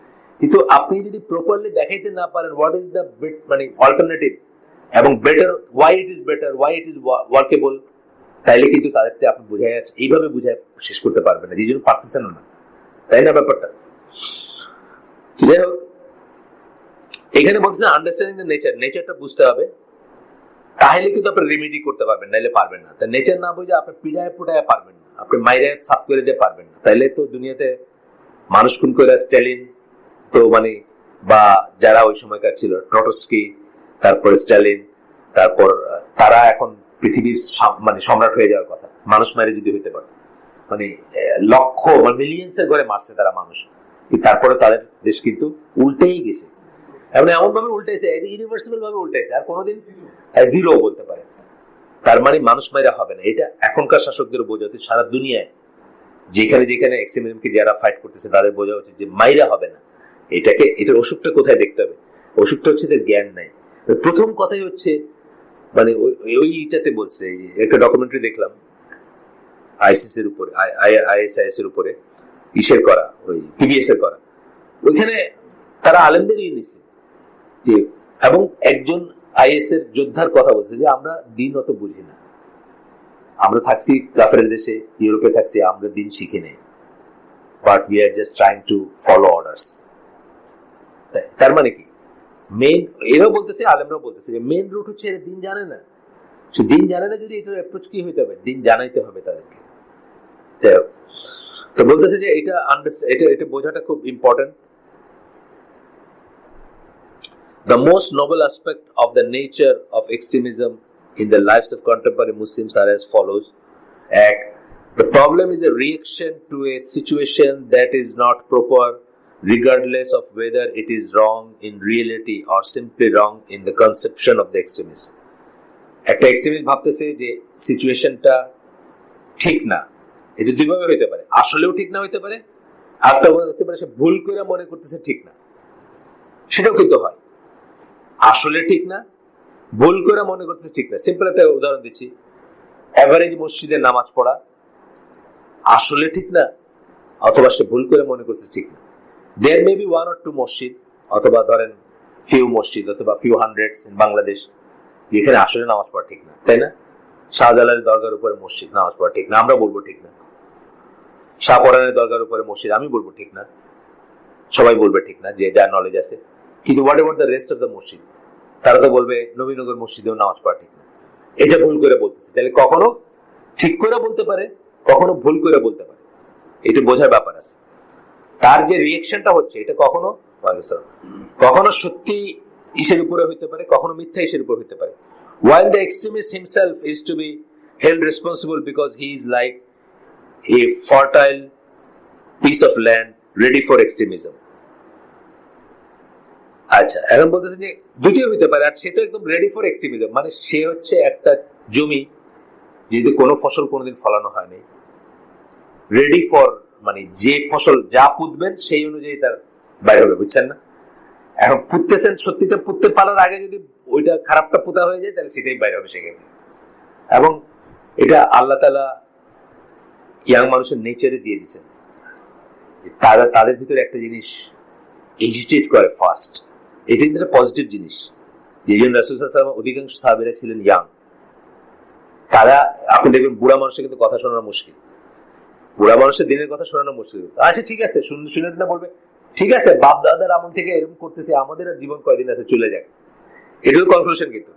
কিন্তু আপনি যদি প্রপারলি দেখাইতে না পারেন হোয়াট ইজ দ্য মানে অল্টারনেটিভ এবং better, why it is better, why it is workable, তাইলে কিন্তু তাদেরকে আপনি বুঝাই এইভাবে বুঝায় শেষ করতে পারবেন না, যে জন্য পারতেছেন না, তাই না ব্যাপারটা। যাই হোক, এখানে বলতেছে আন্ডারস্ট্যান্ডিং দ্য নেচার, নেচারটা বুঝতে হবে, তাহলে কিন্তু আপনি রেমেডি করতে পারবেন, নাইলে পারবেন না। তা নেচার না বুঝে আপনি পিড়ায় পুড়ায় পারবেন না, আপনি মাইরে সাফ করে দিয়ে পারবেন না। তাইলে তো দুনিয়াতে মানুষ খুন করে স্ট্যালিন তো মানে, বা যারা ওই সময়কার ছিল ট্রটস্কি, তারপর স্ট্যালিন, তারপর তারা এখন পৃথিবীর মানে সম্রাট হয়ে যাওয়ার কথা, মানুষ মারে যদি হইতে পারে, মানে লক্ষ মানে মিলিয়ন্স এর ঘরে মারছে তারা মানুষ, তারপরে তাদের দেশ কিন্তু উল্টেই গেছে, এমন ভাবে উল্টাইছে, ইউনিভার্সাল ভাবে উল্টাইছে, আর কোনোদিন জিরো বলতে পারে। তার মানে মানুষ মাইরা হবে না, এটা এখনকার শাসকদের বোঝা উচিত। সারা দুনিয়ায় যেখানে যেখানে এক্সট্রিমিজমকে যারা ফাইট করতেছে তাদের বোঝা উচিত যে মাইরা হবে না। এটার ওষুধটা কোথায় দেখতে হবে, ওষুধটা হচ্ছে এদের জ্ঞান নাই। প্রথম কথাই হচ্ছে মানে ওইটাতে বলছে, একটা ডকুমেন্টারি দেখলাম আইসিস এর উপরে, আইএসআইএস এর উপরে, ইসের করা, ওই পিবিএস এর করা, ওইখানে তারা আলেমদেরই নিছে যে, এবং একজন আইএস এর যোদ্ধার কথা বলছে যে আমরা দিন অত বুঝি না, আমরা থাকছি কাফেরের দেশে, ইউরোপে থাকছি, আমরা দিন শিখি নেই, but we are just trying to follow orders. তার মানে কি, মেইন এরাও বলতেছে, আলেমরাও বলতেছে যে মেইন রুট হচ্ছে এরা দিন জানে না। সে দিন জানে না, যদি এটার অ্যাপ্রোচ কি হইতে হবে, দিন জানাইতে হবে তাদেরকে। তো বলতেছে যে এটা বোঝাটা খুব important. The most noble aspect of the nature of extremism in the lives of contemporary Muslims are as follows. The problem is a reaction to a situation that is not proper, regardless of whether it is wrong in reality or simply wrong in the conception of the extremist. একটা extremist ভাবতেছে যে সিচুয়েশনটা ঠিক না, এটা দুইভাবে হইতে পারে, আসলেও ঠিক না হইতে পারে, আরেকটা হতে পারে সে ভুল করে মনে করতেছে ঠিক না, সেটাও কিন্তু হয়। আসলে ঠিক না, ভুল করে মনে করতেছে ঠিক না। সিম্পল একটা উদাহরণ দিচ্ছি, এভারেজ মসজিদে নামাজ পড়া আসলে ঠিক না, অথবা সে ভুল করে মনে করতেছে ঠিক না। There may be one or two মসজিদ, অথবা ধরেন ফিউ মসজিদ, অথবা ফিউ হান্ড্রেডস ইন বাংলাদেশ, যেখানে আসলে নামাজ পড়া ঠিক না, তাই না? শাহজালালের দরগার উপরে মসজিদ, নামাজ পড়া ঠিক না, আমরা বলবো ঠিক না। শাহপরানের দরগার উপরে মসজিদ, আমি বলবো ঠিক না, সবাই বলবে ঠিক না, যে যার নলেজ আছে। কিন্তু what ever the rest of the মসজিদ, তারা তো বলবে নবীনগর মসজিদেও নামাজ পড়া ঠিক না, এটা ভুল করে বলতেছে। তাহলে কখনো ঠিক করে বলতে পারে, কখনো ভুল করে বলতে পারে, এটা বোঝার ব্যাপার আছে। তার যে রিয়েকশনটা হচ্ছে, এটা কখনো কখনো সত্যি ইসের উপরে হইতে পারে, কখনো মিথ্যা ইসের উপর হইতে পারে। While the extremist himself is to be held responsible because he is like a fertile piece of land ready for extremism. আচ্ছা, এখন বলতেছেন যে দুটিও হইতে পারে, আর সে তো একদম রেডি ফর এক্সট্রিমিজম, মানে সে হচ্ছে একটা জমি যেহেতু কোনো ফসল কোনোদিন ফলানো হয়নি, রেডি ফর, মানে যে ফসল যা পুঁতবেন সেই অনুযায়ী তার বাইরে হবে, বুঝছেন না? এখন পুঁততেছেন, সত্যিটা পুঁততে পারার আগে যদি ওইটা খারাপটা পোতা হয়ে যায় তাহলে সেটাই বাইরে হবে সেখানে। এবং এটা আল্লাহ তাআলা ইয়াং মানুষের নেচারে দিয়ে দিচ্ছেন, তারা তাদের ভিতরে একটা জিনিস এজিটেট করে ফার্স্ট, এটা কিন্তু একটা পজিটিভ জিনিস। যেজন রাসূল সাল্লাল্লাহু আলাইহি ওয়াসাল্লাম অধিকাংশ সাহাবীরা ছিলেন ইয়াং, তারা, আপনি দেখবেন বুড়া মানুষের কিন্তু কথা শোনানো মুশকিল, বুড়া মানুষের দিনের কথা শোনানো মুশকিল। আচ্ছা ঠিক আছে, শুনে না বলবে ঠিক আছে বাপ দাদার আমল থেকে এরকম করতেছে, আমাদের আর জীবন কয়দিন আছে, চলে যাক, এটাও কনক্লুশন। কিন্তু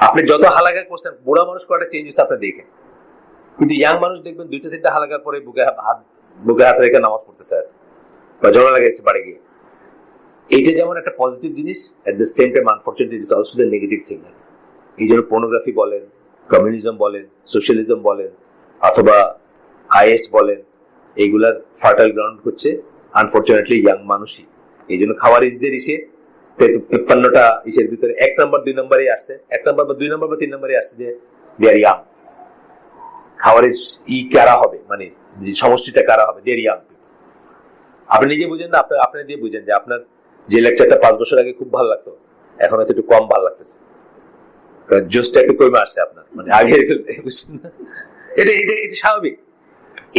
আপনি যত হালাকা করছেন, বুড়া মানুষ কয়টা চেঞ্জ হচ্ছে আপনি দেখেন, কিন্তু ইয়াং মানুষ দেখবেন 2-3টা হালাকার পরে বুকে হাত রেখে নামাজ পড়তেছে বা জড়া লাগাইছে বাড়ি গিয়ে। এইটা যেমন একটা পজিটিভ জিনিস, at the same time unfortunately it is also the negative thing. এই জন্য পর্নোগ্রাফি বলেন, কমিউনিজম বলেন, সোশ্যালিজম বলেন, অথবা আইএস বলেন, এইগুলার ফার্টাইল গ্রাউন্ড হচ্ছে আনফরচুনেটলি ইয়াং মানুষই। এই জন্য খাওয়ারিজদের 53টা ইসের ভিতরে 1 নম্বর 2 নম্বরে আসছে, 1 নম্বর বা 2 নম্বর বা 3 নম্বরে আসছে যে দে আর ইয়াং। খাওয়ারিজ কারা হবে, মানে সমষ্টিটা কারা হবে, দে আর ইয়াং। আপনি নিজে বুঝেন না, আপনি দিয়ে বুঝেন যে আপনার যে লেকচারটা 5 বছর আগে খুব ভালো লাগতো, এখন হয়তো একটু কম ভালো লাগতেছে, জোসটা একটু কমে আসছে আপনার, মানে আগে এটা স্বাভাবিক।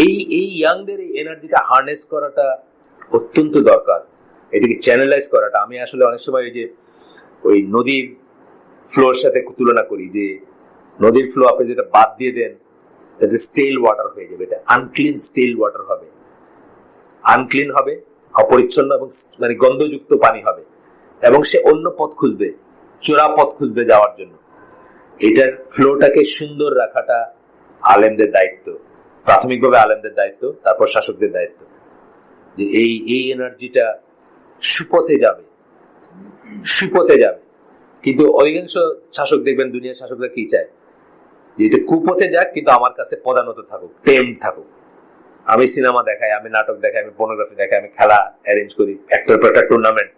এই ইয়াংদের এই এনার্জিটা হার্নেস করাটা অত্যন্ত দরকার, এটাকে চ্যানেলাইজ করাটা। আমি আসলে অনেক সময় ওই নদীর ফ্লোর সাথে তুলনা করি, যে নদীর ফ্লো আপনি যেটা বাদ দিয়ে দেন তাহলে স্টেল ওয়াটার হয়ে যাবে, এটা আনক্লিন স্টেল ওয়াটার হবে, আনক্লিন হবে, অপরিচ্ছন্ন এবং মানে গন্ধযুক্ত পানি হবে, এবং সে অন্য পথ খুঁজবে, চোরা পথ খুঁজবে যাওয়ার জন্য। এটার ফ্লোটাকে সুন্দর রাখাটা আলেমদের দায়িত্ব, প্রাথমিকভাবে আলেমদের দায়িত্ব, তারপর শাসকদের দায়িত্ব, যে এই এনার্জিটা সুপথে যাবে, সুপথে যাবে। কিন্তু অধিকাংশ শাসক দেখবেন, দুনিয়ার শাসকরা কি চায়, যে এটা কুপথে যাক কিন্তু আমার কাছে প্রধানত থাকুক, টেম থাকুক। আমি সিনেমা দেখাই, আমি নাটক দেখাই, আমি পর্নোগ্রাফি দেখাই, আমি খেলা অ্যারেঞ্জ করি, একটার পর একটা টুর্নামেন্ট।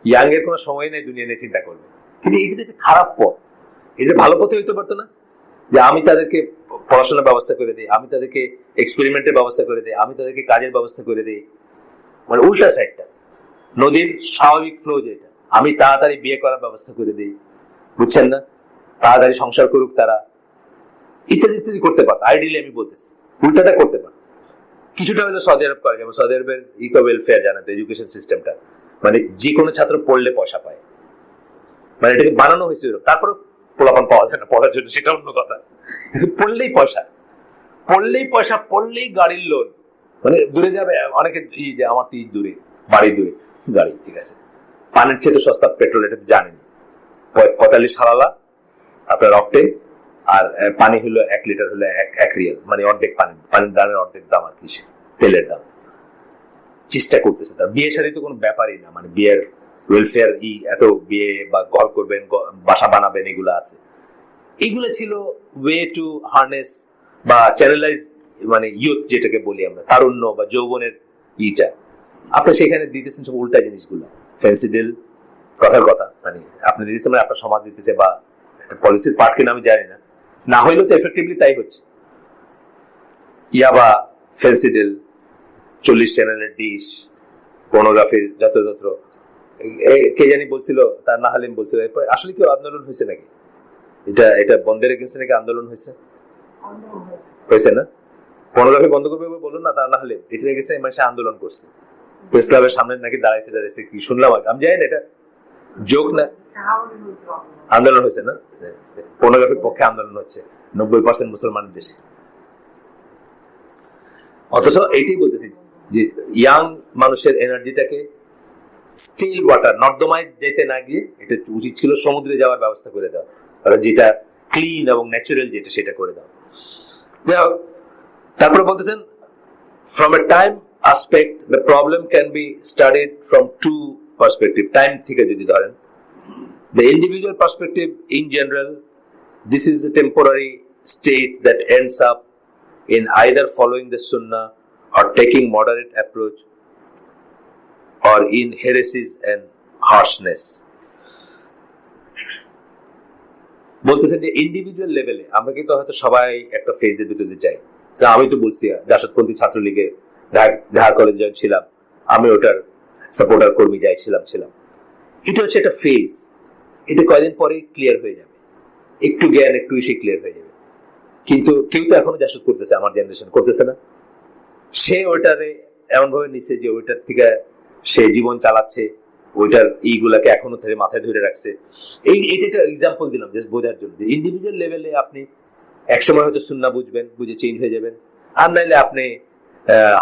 ইয়াং এর কোনো সময় নেই দুনিয়া নিয়ে চিন্তা করবে। কিন্তু এটা একটা খারাপ পথ, এটা ভালো পথে হইতে পারতো না, যে আমি তাদেরকে পড়াশোনার ব্যবস্থা করে দিই, আমি তাদেরকে এক্সপেরিমেন্টের ব্যবস্থা করে দিই, আমি তাদেরকে কাজের ব্যবস্থা করে দিই, মানে উল্টা সাইডটা, নদীর স্বাভাবিক ফ্লো যেটা, আমি তাড়াতাড়ি বিয়ে করার ব্যবস্থা করে দিই, বুঝছেন না, তাড়াতাড়ি সংসার করুক তারা, ইত্যাদি ইত্যাদি করতে পারতো। আইডিয়ালি আমি বলতেছি উল্টাটা করতে পারতো। কিছুটা হলে সৌদি আরব করে, যেমন সৌদি আরবের ইকো ওয়েলফেয়ার জানেন তো, এডুকেশন সিস্টেমটা, মানে যে কোনো ছাত্র পড়লে পয়সা পায়, মানে এটাকে বানানো হয়েছে। তারপরে পোলাপান পাওয়া যায় না পড়ার জন্য, সেটা অন্য কথা, কিন্তু পড়লেই পয়সা, পড়লেই পয়সা, পড়লেই গাড়ির লোন, মানে দূরে যাবে অনেকে, যে আমার তো দূরে, বাড়ি দূরে, গাড়ি ঠিক আছে, পানির চেয়ে তো সস্তা পেট্রোল, এটা তো জানেনি, 45 হালালা আপনার অক্টেন, আর পানি হলো 1 লিটার হলো 1 রিয়াল, মানে অর্ধেক পানির দামের অর্ধেক দাম আর কি তেলের দাম। চেষ্টা করতেছে, তার বিয়ে শাদী তো কোনো ব্যাপারই না, মানে বিয়ের ওয়েলফেয়ার এত বিয়ে বা ঘর করবেন, বাসা বানাবেন, এগুলো আছে। এগুলো ছিল ওয়ে টু হার্নেস বা চ্যানেলাইজ, মানে ইউথ যেটাকে বলি আমরা, তারুণ্য বা যৌবনের আপনি সেখানে দিতেছেন সব উল্টা জিনিসগুলো, ফেন্সিডিল, কথার কথা, মানে আপনি দিতেছেন, মানে আপনার সমাজ দিতেছে, বা একটা পলিসির পার্ট কিনা আমি জানি না, না হইলেও তো এফেক্টিভলি তাই হচ্ছে। ইয়াবা, ফেন্সিডিল, 40 চ্যানেলের ডিশ, পর্নোগ্রাফির যত্র, কে জানি বলছিল, তার না হালিম বলছিল। এরপরে আসলে কি আন্দোলন হয়েছে নাকি, এটা বন্ধের এগেইনস্টে নাকি আন্দোলন হয়েছে না? পর্নোগ্রাফি বন্ধ করবে বলুন না, তার না হালিম এটার এগেইনস্টে মানুষ আন্দোলন করছে, প্রেস ক্লাবের সামনে নাকি দাঁড়াইছে, কি শুনলাম, আমি জানি না এটা জোক না, আন্দোলন হয়েছে না, পর্নোগ্রাফির পক্ষে আন্দোলন হচ্ছে 90% মুসলমানের দেশে। অথচ এইটাই বলতেছি যে ইয়াং মানুষের এনার্জিটাকে স্টিল ওয়াটার, নর্দমায় যেতে না গিয়ে এটা উচিত ছিল সমুদ্রে যাওয়ার ব্যবস্থা করে দেওয়া, যেটা ক্লিন এবং ন্যাচারাল, যেটা সেটা করে দেওয়া। তারপরে বলতেছেন, from a time aspect the problem can be studied from 2 perspective. Time থেকে যদি ধরেন, the individual perspective in general, this is the temporary state that ends up in either following the Sunnah or taking moderate approach or in heresies and harshness. বলতেছেন যে individual লেভেলে আমরা কিন্তু হয়তো সবাই একটা ফেজের ভিতরে যাই। আমি তো বলছি জাসদপন্থী ছাত্রলীগে ঢাকা কলেজে যখন ছিলাম আমি ওটার সাপোর্টার কর্মী ছিলাম। এটা হচ্ছে একটা ফেজ, এটা কয়দিন পরে ক্লিয়ার হয়ে যাবে, একটু জ্ঞান একটু এসে ক্লিয়ার হয়ে যাবে। কিন্তু কেউ তো এখনো জাসদ করতেছে, আমার জেনারেশন করতেছে না। সে ওইটারে এমন ভাবে নিচ্ছে যে ওইটার থেকে সে জীবন চালাচ্ছে, ওইটার এইগুলাকে এখনো থেকে মাথায় ধরে রাখছে। এইটা এক্সাম্পল দিলাম জাস্ট বোঝার জন্য। ইন্ডিভিজুয়াল লেভেলে আপনি একসময় হয়তো সুন্নাহ বুঝবেন, বুঝে চেঞ্জ হয়ে যাবেন, আর নাইলে আপনি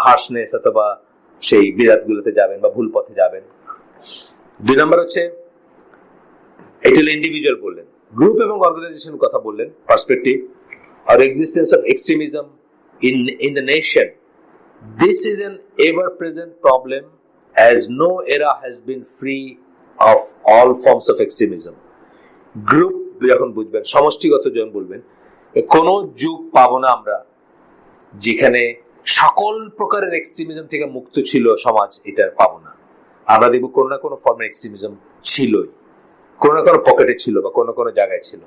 হার্শনেস অথবা সেই বিরাট গুলোতে যাবেন বা ভুল পথে যাবেন। 2 নম্বর হচ্ছে এটা হলো ইন্ডিভিজুয়াল বললেন। গ্রুপ এবং অর্গানাইজেশন কথা বললেন, perspective or existence of extremism in the nation. This is an ever-present problem as no era has been free of all forms of extremism. Group যখন বুঝবেন, সমষ্টিগত যখন বলবেন, কোন যুগ পাবো না আমরা যেখানে সকল প্রকারের এক্সট্রিমিজম থেকে মুক্ত ছিল সমাজ, এটা পাবো না। আমরা দেখবো কোনো না কোনো ফর্মের এক্সট্রিমিজম ছিলই, কোনো না কোনো পকেটে ছিল বা কোনো কোনো জায়গায় ছিল।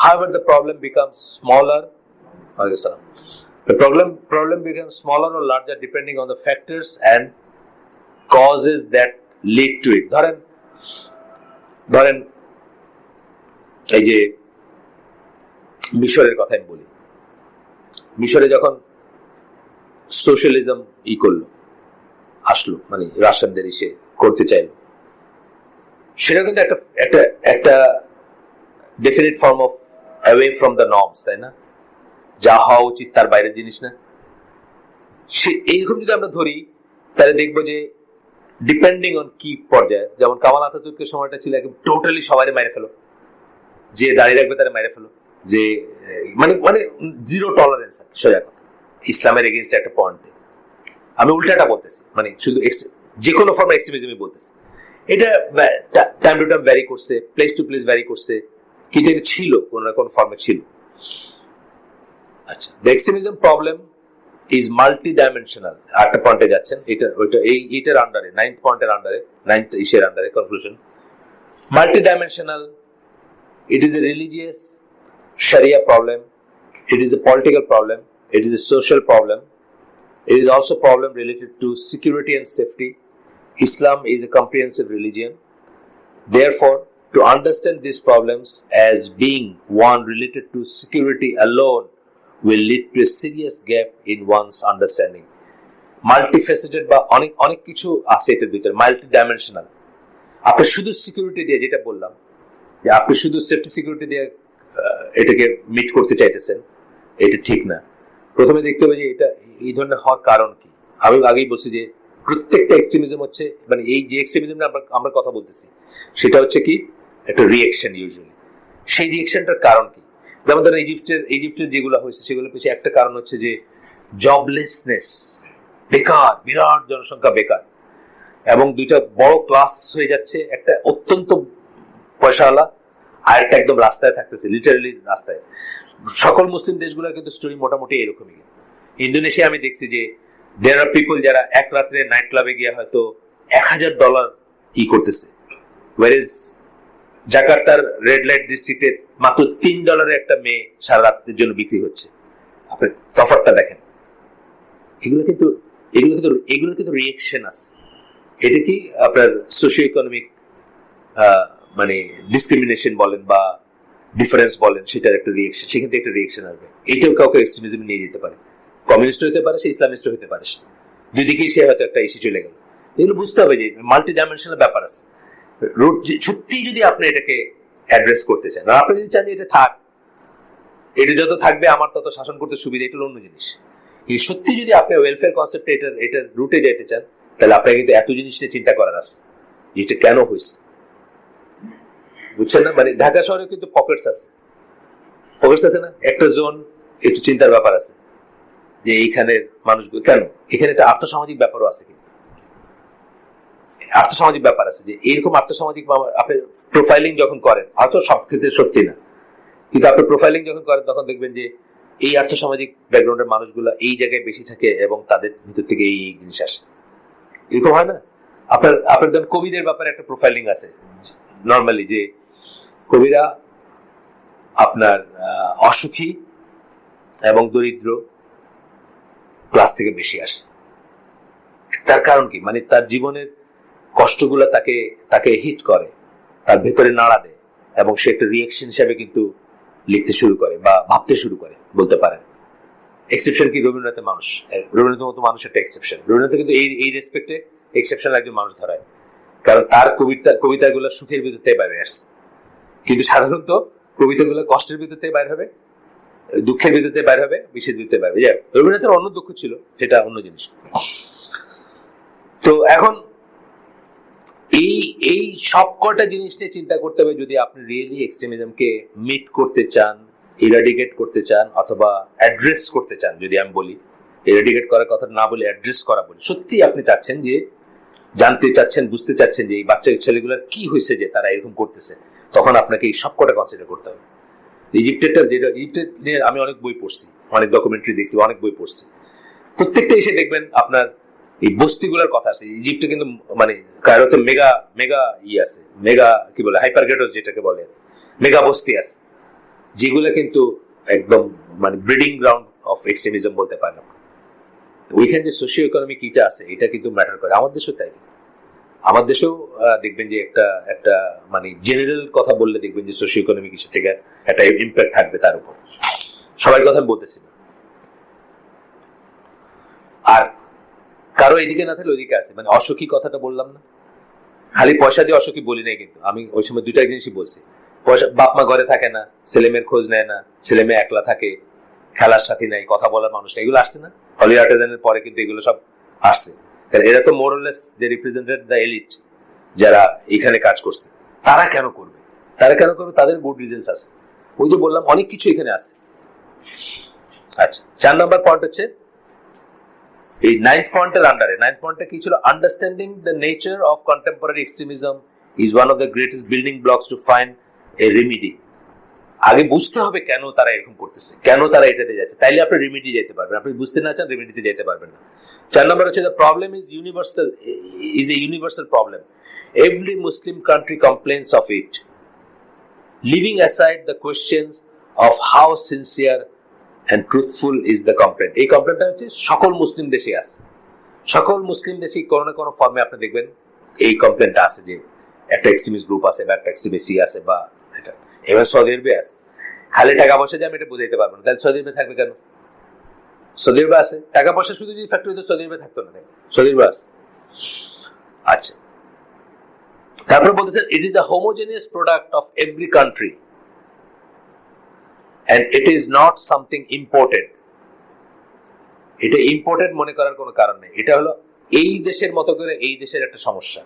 However, the problem becomes smaller. The problem becomes smaller or larger depending on the factors and causes that lead to it. ধরেন এই যে মিশরের কথা আমি বলি, মিশরে যখন সোশ্যালিজম আসলো, মানে রাশিয়ানদের এসে করতে চাইল, সেটা কিন্তু একটা definite form of away from the norms, তাই না? যা হওয়া উচিত তার বাইরের জিনিস না। এইরকম যদি আমরা ধরি তাহলে দেখবো যে ডিপেন্ডিং অন কি পর্যায়ে, যেমন কামাল আতাতুর্কের সময়টা ছিল একদম টোটালি সবাই মেরে ফেলো, যে দাঁড়িয়ে রাখবে তারা মেরে ফেলো, যে মানে জিরো টলারেন্স। সোজা কথা, ইসলামের এগেইনস্ট একটা পয়েন্টে আমি উল্টাটা বলতেছি, মানে শুধু যে কোনো ফর্ম এক্সট্রিমিজমই বলতেছি। এটা টাইম টু টাইম ভ্যারি করছে, প্লেস টু প্লেস ভ্যারি করছে, কিন্তু এটা ছিল কোন না কোন ফর্মে ছিল। আচ্ছা, the extremism problem is multi dimensional. একটা পয়েন্টে যাচ্ছেন, এইটার আন্ডারে, 9th পয়েন্টের আন্ডারে, 9th ইসের আন্ডারে conclusion. Multi dimensional, it is a religious Sharia problem, it is a political problem, it is a social problem, it is also a problem related to security and safety. Islam is a comprehensive religion. Therefore, to understand these problems as being one related to security alone will lead to a serious gap in one's understanding. Multifaceted বা অনেক কিছু আছে এটার ভিতরে, multi dimensional. আপনি শুধু security দিয়ে, যেটা বললাম যে আপনি শুধু সেফটি সিকিউরিটি দিয়ে এটাকে মিট করতে চাইতেছেন, এটা ঠিক না। প্রথমে দেখতে হবে যে এটা এই ধরনের হওয়ার কারণ কি। আমি আগেই বলছি যে প্রত্যেকটা এক্সট্রিমিজম হচ্ছে, মানে এই যে এক্সট্রিমিজম আমরা কথা বলতেছি সেটা হচ্ছে কি একটা রিয়েকশন। ইউজুয়ালি সেই রিয়েকশনটার কারণ কি? যেমন ধরো ইজিপ্টের যেগুলো হয়েছে সেগুলো পিছিয়ে একটা কারণ হচ্ছে যে জবলেসনেস, বেকার, বিরাট জনসংখ্যা বেকার, এবং দুইটা বড় ক্লাস হয়ে যাচ্ছে, একটা অত্যন্ত পয়সাওয়ালা আর একটা একদম রাস্তায় থাকতেছে, লিটারালি রাস্তায়। সকল মুসলিম দেশগুলোর কিন্তু স্টোরি মোটামুটি এরকমই। ইন্দোনেশিয়া আমি দেখছি যে দেয়ার আর পিপল যারা এক রাত্রে নাইট ক্লাবে গিয়ে হয়তো $1000 করতেছে, ওয়ারেজ জাকার্তার রেড লাইট ডিস্ট্রিক্টে মাত্র $3 একটা মেয়ে সারা রাত্রের জন্য বিক্রি হচ্ছে। আপনি তফাৎটা দেখেন। এগুলো কিন্তু রিয়েকশন আছে। এটা কি আপনার সোশিও ইকোনমিক মানে ডিসক্রিমিনেশন বলেন বা ডিফারেন্স বলেন, সেটার একটা রিয়েকশন, সেখান থেকে একটা রিয়েকশন আসবে। এটাও কাউকে এক্সট্রিমিজম নিয়ে যেতে পারে, কমিউনিস্ট হতে পারে, সে ইসলামিস্ট হতে পারে, দুই দিকেই সে হয়তো একটা ইস্যু চলে গেল। এগুলো বুঝতে হবে যে মাল্টি ডাইমেনশনাল ব্যাপার আছে। সত্যি যদি আপনি এটাকে অ্যাড্রেস করতে চান, আর আপনি যদি চান যে এটা থাক, এটা যত থাকবে আমার তত শাসন করতে সুবিধা, এটা অন্য জিনিস। সত্যি যদি আপনি ওয়েলফেয়ার কনসেপ্টে এটার রুটে যেতে চান, তাহলে আপনাকে কিন্তু এত জিনিস নিয়ে চিন্তা করার আছে, এটা কেন হয়েছে, বুঝছেন না? মানে ঢাকা শহরে কিন্তু পকেটস আছে না, একটা জোন, একটু চিন্তার ব্যাপার আছে যে এইখানের মানুষগুলো কেন, এখানে একটা আর্থসামাজিক ব্যাপারও আছে, কিন্তু আর্থসামাজিক ব্যাপার আছে যে এইরকম আর্থসামাজিক আপনি প্রোফাইলিং যখন করেন, হয়তো সব ক্ষেত্রে সত্যি না, কিন্তু আপনি প্রোফাইলিং যখন করেন তখন দেখবেন যে এই আর্থসামাজিক ব্যাকগ্রাউন্ডের মানুষগুলো এই জায়গায় বেশি থাকে এবং তাদের ভিতর থেকে এই জিনিস আসে। এরকম হয় না? আপনার ধরুন কবিদের ব্যাপারে একটা প্রোফাইলিং আছে নর্মালি, যে কবিরা আপনার অসুখী এবং দরিদ্র ক্লাস থেকে বেশি আসে। তার কারণ কি? মানে তার জীবনের কষ্টগুলা তাকে হিট করে, তার ভেতরে নাড়া দেয়, এবং সে একটা রিয়েকশন হিসাবে কিন্তু লিখতে শুরু করে বা ভাবতে শুরু করে বলতে পারেন। এক্সেপশন কি? রবীন্দ্রনাথের মতো মানুষ একটা এক্সেপশন। রবীন্দ্রনাথ কিন্তু এই রেসপেক্টে এক্সেপশন একজন মানুষ ধরায়, কারণ তার কবিতাগুলো সুখের ভিতর থেকে বাইরে আসছে। কিন্তু সাধারণত কবিতাগুলো কষ্টের ভিতর থেকে বাইরে হবে, দুঃখের ভিতর থেকে বাইরে হবে, বিষের ভিতরে বাইরে হবে। রবীন্দ্রনাথের অন্য দুঃখ ছিল, সেটা অন্য জিনিস। তো এখন এই সবকটা জিনিস নিয়ে চিন্তা করতে হবে যদি আপনি রিয়েলি এক্সট্রিমিজমকে মিট করতে চান, ইরাডিকেট করতে চান, অথবা অ্যাড্রেস করতে চান। যদি আমি বলি ইরাডিকেট করার কথা না বলে অ্যাড্রেস করা বলি, সত্যি আপনি চাচ্ছেন যে জানতে চাচ্ছেন, বুঝতে চাচ্ছেন যে এই বাচ্চা ছেলেগুলোর কি হয়েছে যে তারা এরকম করতেছে, তখন আপনাকে এই সবকটা কনসিডার করতে হবে। ইজিপ্টের নিয়ে আমি অনেক বই পড়ছি, অনেক ডকুমেন্টারি দেখছি, অনেক বই পড়ছি। প্রত্যেকটা এসে দেখবেন আপনার এই বস্তিগুলোর কথা আছে। ইজিপ্টে কিন্তু মানে কায়রোতে মেগা মেগা আছে, মেগা কি বলে হাইপারগেটস যেটাকে বলে, মেগা বস্তি আছে, যেগুলো কিন্তু একদম মানে ব্রিডিং গ্রাউন্ড অফ এক্সট্রিমিজম বলতে পারেন। ওইখানে যে সোশিও ইকোনমিক ইটা আছে, এটা কিন্তু ম্যাটার করে। আমার দেশেও তাই। আমার দেশেও দেখবেন যে একটা মানে জেনারেল কথা বললে দেখবেন যে সোশিও ইকোনমিক ইস্যু থেকে একটা ইম্প্যাক্ট থাকবে তার উপর। সবার কথা বলতেছি না, আর কারো এদিকে না থাকলে ওইদিকে আছে। মানে অসুখী কথাটা বললাম না, খালি পয়সা দিয়ে অসুখী বলি নাই কিন্তু আমি। ওই সময় দুইটা জিনিসই বলছি। পয়সা, বাপ মা ঘরে থাকে না, ছেলে মেয়ের খোঁজ নেয় না, ছেলে মেয়ে একলা থাকে, খেলার সাথী নাই, কথা বলার মানুষ নাই, এগুলো আসছে না। হলি আর্টিজানের পরে কিন্তু এগুলো সব আসছে। এরা তো মোরলেস যে রিপ্রেজেন্টেড দ্য এলিট, যারা এখানে কাজ করছে। তারা কেন করবে? তাদের গুড রিজনস আছে। ওই যে বললাম অনেক কিছু এখানে আছে। আচ্ছা, 4 নম্বর পয়েন্ট হচ্ছে এই 9th পয়েন্টের আন্ডারে। 9th পয়েন্টটা কি ছিল? Understanding the nature of contemporary extremism is one of the greatest building blocks to find a remedy. আগে বুঝতে হবে কেন তারা এরকম করতেছে, কেন তারা এটাতে যাচ্ছে, তাইলে আপনি রেমিডি যেতে পারবেন। আপনি বুঝতে না চান, রেমিডিতে যেতে পারবেন না। 4 নম্বর হচ্ছে the problem is a universal problem. Every Muslim country complains of it, leaving aside the questions of how sincere and truthful is the complaint. এই কমপ্লেন্টটা হচ্ছে সকল মুসলিম দেশে আছে। সকল মুসলিম দেশে কোনো না কোনো ফর্মে আপনি দেখবেন এই কমপ্লেন্টটা আছে যে একটা এক্সট্রিমিস্ট গ্রুপ আছে বা একটা এক্সট্রিমিস্ট আছে বা এটা। এবার সৌদি আরবে আছে। খালি টাকা পয়সা দিয়ে আমি এটা বুঝাইতে পারবো না, তাহলে সৌদি আরবে থাকবে কেন? সৌদি আরবে আছে, টাকা পয়সা শুধু যদি ফ্যাক্টরি হতো সৌদি আরবে থাকতো না, সৌদি আরবে আছে। আচ্ছা, তারপর বলতেছেন it is the homogeneous product of every country and it is not something imported. এটা ইম্পোর্টেড মনে করার কোনো কারণ নেই। এটা হলো এই দেশের মতো করে এই দেশের একটা সমস্যা।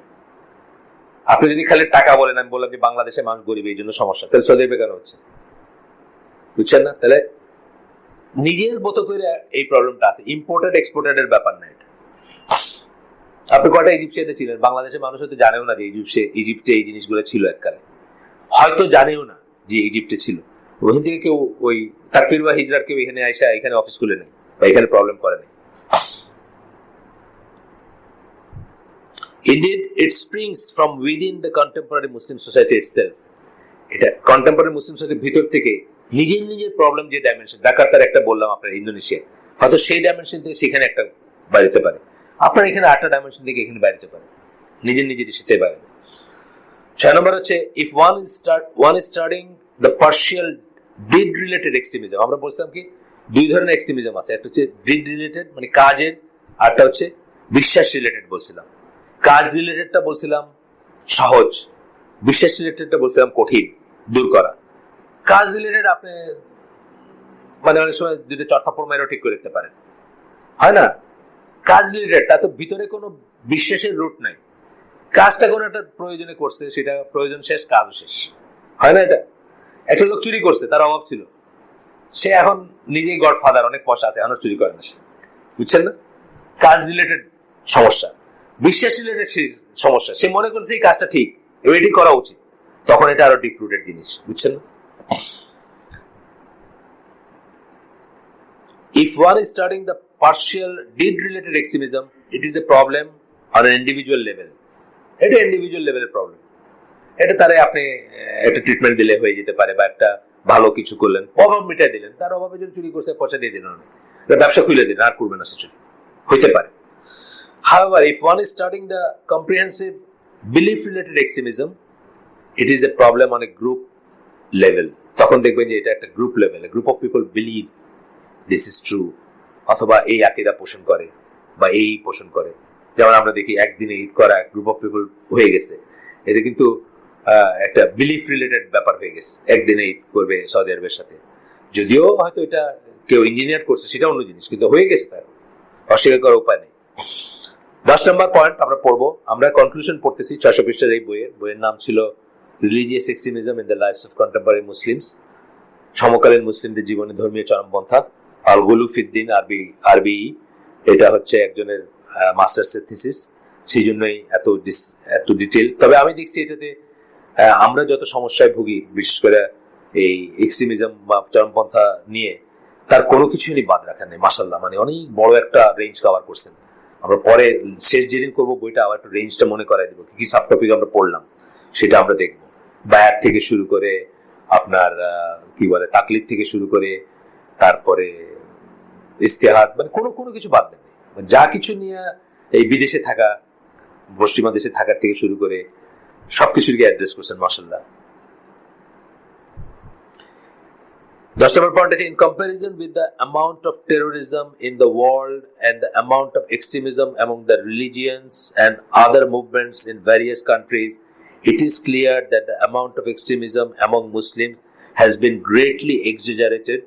আপনি যদি খালি টাকা বলেন, আমি বললাম যে বাংলাদেশের মানুষ গরিব এই জন্য সমস্যা, তাহলে সৌদি আরবে কেন হচ্ছে? বুঝছেন না? তাহলে নিজের মতো করে এই প্রবলেমটা আছে, ইম্পোর্টেড এক্সপোর্টেড এর ব্যাপার না এটা। আপনি কয়টা ইজিপ্সিয়ানে ছিলেন? বাংলাদেশের মানুষ হয়তো জানেও না যে ইজিপ্টে এই জিনিসগুলো ছিল এককালে, হয়তো জানেও না যে ইজিপ্টে ছিল। ওখান থেকে কেউ ওই তাকফির বা হিজরার কেউ এখানে আইসা এখানে অফিস খুলে নেই বা এখানে প্রবলেম করে নেই। Indeed, it springs from within the contemporary Muslim society itself. এটা কন্টেম্পোরারি মুসলিম সোসাইটির ভিতর থেকে নিজের প্রবলেম যে ডাইমেনশন, জাকার্তার একটা বললাম আপনার ইন্দোনেশিয়া, হয়তো সেই ডাইমেনশন থেকে সেখানে একটা বাড়িতে পারে। আপনার এখানে 8টা ডাইমেনশন থেকে এখানে বাড়িতে পারে, নিজের সেটাই পারে। 6 নম্বর হচ্ছে if one is studying the partial deed related extremism. আমরা বলছিলাম কি দুই ধরনের এক্সট্রিমিজম আছে, একটা হচ্ছে ডিড রিলেটেড মানে কাজের, আরটা হচ্ছে বিশ্বাস রিলেটেড। বলছিলাম কাজ রিলেটেডটা বলছিলাম সহজ, বিশ্বাস রিলেটেডটা বলছিলাম কঠিন দূর করা। কাজ রিলেটেড আপনি মানে অনেক সময় দুটো চটথাপ্পড় মেরেও ঠিক করে দিতে পারেন, হয় না? কাজ রিলেটেড তা তো ভিতরে কোনো বিশ্বাসের রুট নাই, কাজটা কোনো একটা প্রয়োজনে করছে, সেটা প্রয়োজন শেষ, কাজও শেষ, হয় না? এটা একটা লোক চুরি করছে, তার অভাব ছিল, সে এখন নিজেই গডফাদার, অনেক পয়সা আছে, এখন চুরি করে না সে। বুঝছেন না? কাজ রিলেটেড সমস্যা। বিশ্বাস রিলেটেড সমস্যা, সে মনে করছে এই কাজটা ঠিক, এটি করা উচিত, তখন এটা আরো ডিপ রুটেড জিনিস। বুঝছেন না? If one is studying the partial deed-related extremism, it is a problem on an individual level. এটা ইন্ডিভিজুয়াল লেভেলের প্রবলেম। এটা তারে আপনি একটা ট্রিটমেন্ট দিলে হয়ে যেতে পারে, বা একটা ভালো কিছু করলেন, অভাব মিটাই দিলেন, তার অভাবে যদি চুরি করছে পয়সা দিয়ে দিলেন, ব্যবসা খুলে দিলেন, আর করবে না সে চুরি, হইতে পারে। However, if one is studying the comprehensive belief-related extremism, it is a problem on a group level. তখন দেখবেন যে এটা একটা group level, group of people believe this is true, অথবা এই আকীদা পোষণ করে বা এই পোষণ করে। যেমন আমরা দেখি একদিনে ঈদ করা গ্রুপ অফ পিপল হয়ে গেছে, এটা কিন্তু একটা বিলিফ রিলেটেড ব্যাপার হয়ে গেছে। একদিনে ঈদ করবে সৌদি আরবের সাথে, যদিও হয়তো এটা কেউ ইঞ্জিনিয়ার করছে, সেটা অন্য জিনিস, কিন্তু হয়ে গেছে, তার অস্বীকার করার উপায় নেই। 10 নম্বর পয়েন্ট আমরা পড়বো, আমরা কনক্লুশন পড়তেছি 600 পৃষ্ঠার এই বইয়ের নাম ছিল religious extremism in the lives of contemporary Muslims, সমকালীন মুসলিমদের জীবনে ধর্মীয় চরমপন্থা, আল গুলু ফিদ্দিন আরবি। এটা হচ্ছে একজনের মাস্টার্সের থিসিস, সেই জন্যই এত ডিটেল। তবে আমি দেখছি এটাতে আমরা যত সমস্যায় ভুগি, বিশেষ করে এই এক্সট্রিমিজম বা চরমপন্থা নিয়ে, তার কোনো কিছু উনি বাদ রাখেন নেই, মাশাআল্লাহ। মানে অনেক বড় একটা রেঞ্জ কভার করছেন। আমরা পরে শেষ যেদিন করবো বইটা, আবার একটু রেঞ্জটা মনে করাই দেবো, কি সাব টপিক আমরা পড়লাম সেটা আমরা দেখবো। বায়াত থেকে শুরু করে আপনার কি বলে তাকলিদ থেকে শুরু করে, তারপরে ইস্তেহাদ, মানে কোনো কিছু বাদ দেন, যা কিছু নিয়ে এই বিদেশে থাকা, পশ্চিমা দেশে থাকার থেকে শুরু করে সবকিছুকে অ্যাড্রেস করছেন, মাশাআল্লাহ। 10 number point is, in comparison with the amount of terrorism in the world and the amount of extremism among the religions and other movements in various countries, it is clear that the amount of extremism among Muslims has been greatly exaggerated,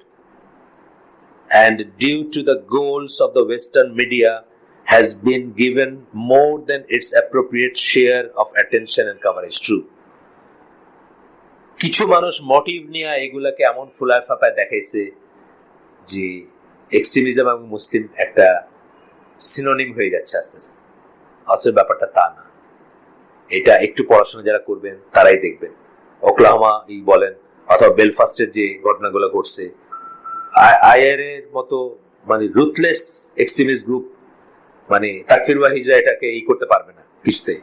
and due to the goals of the Western media has been given more than its appropriate share of attention and coverage. True. কিছু মানুষ motive নিয়ে এগুলাকে এমন ফুলায় ফাঁপায় দেখাইছে যে extremism এবং মুসলিম একটা synonym হয়ে যাচ্ছে আস্তে আস্তে, অথচ ব্যাপারটা তা না। এটা একটু পড়াশোনা যারা করবেন তারাই দেখবেন। ওকলাহোমা বলেন, অথবা বেলফাস্টের যে ঘটনাগুলো ঘটছে, আইআর এর মতো মানে রুথলেস এক্সট্রিমিস্ট গ্রুপ, মানে তাকফির ওয়া হিজরা এটাকে করতে পারবে না কিছুতে,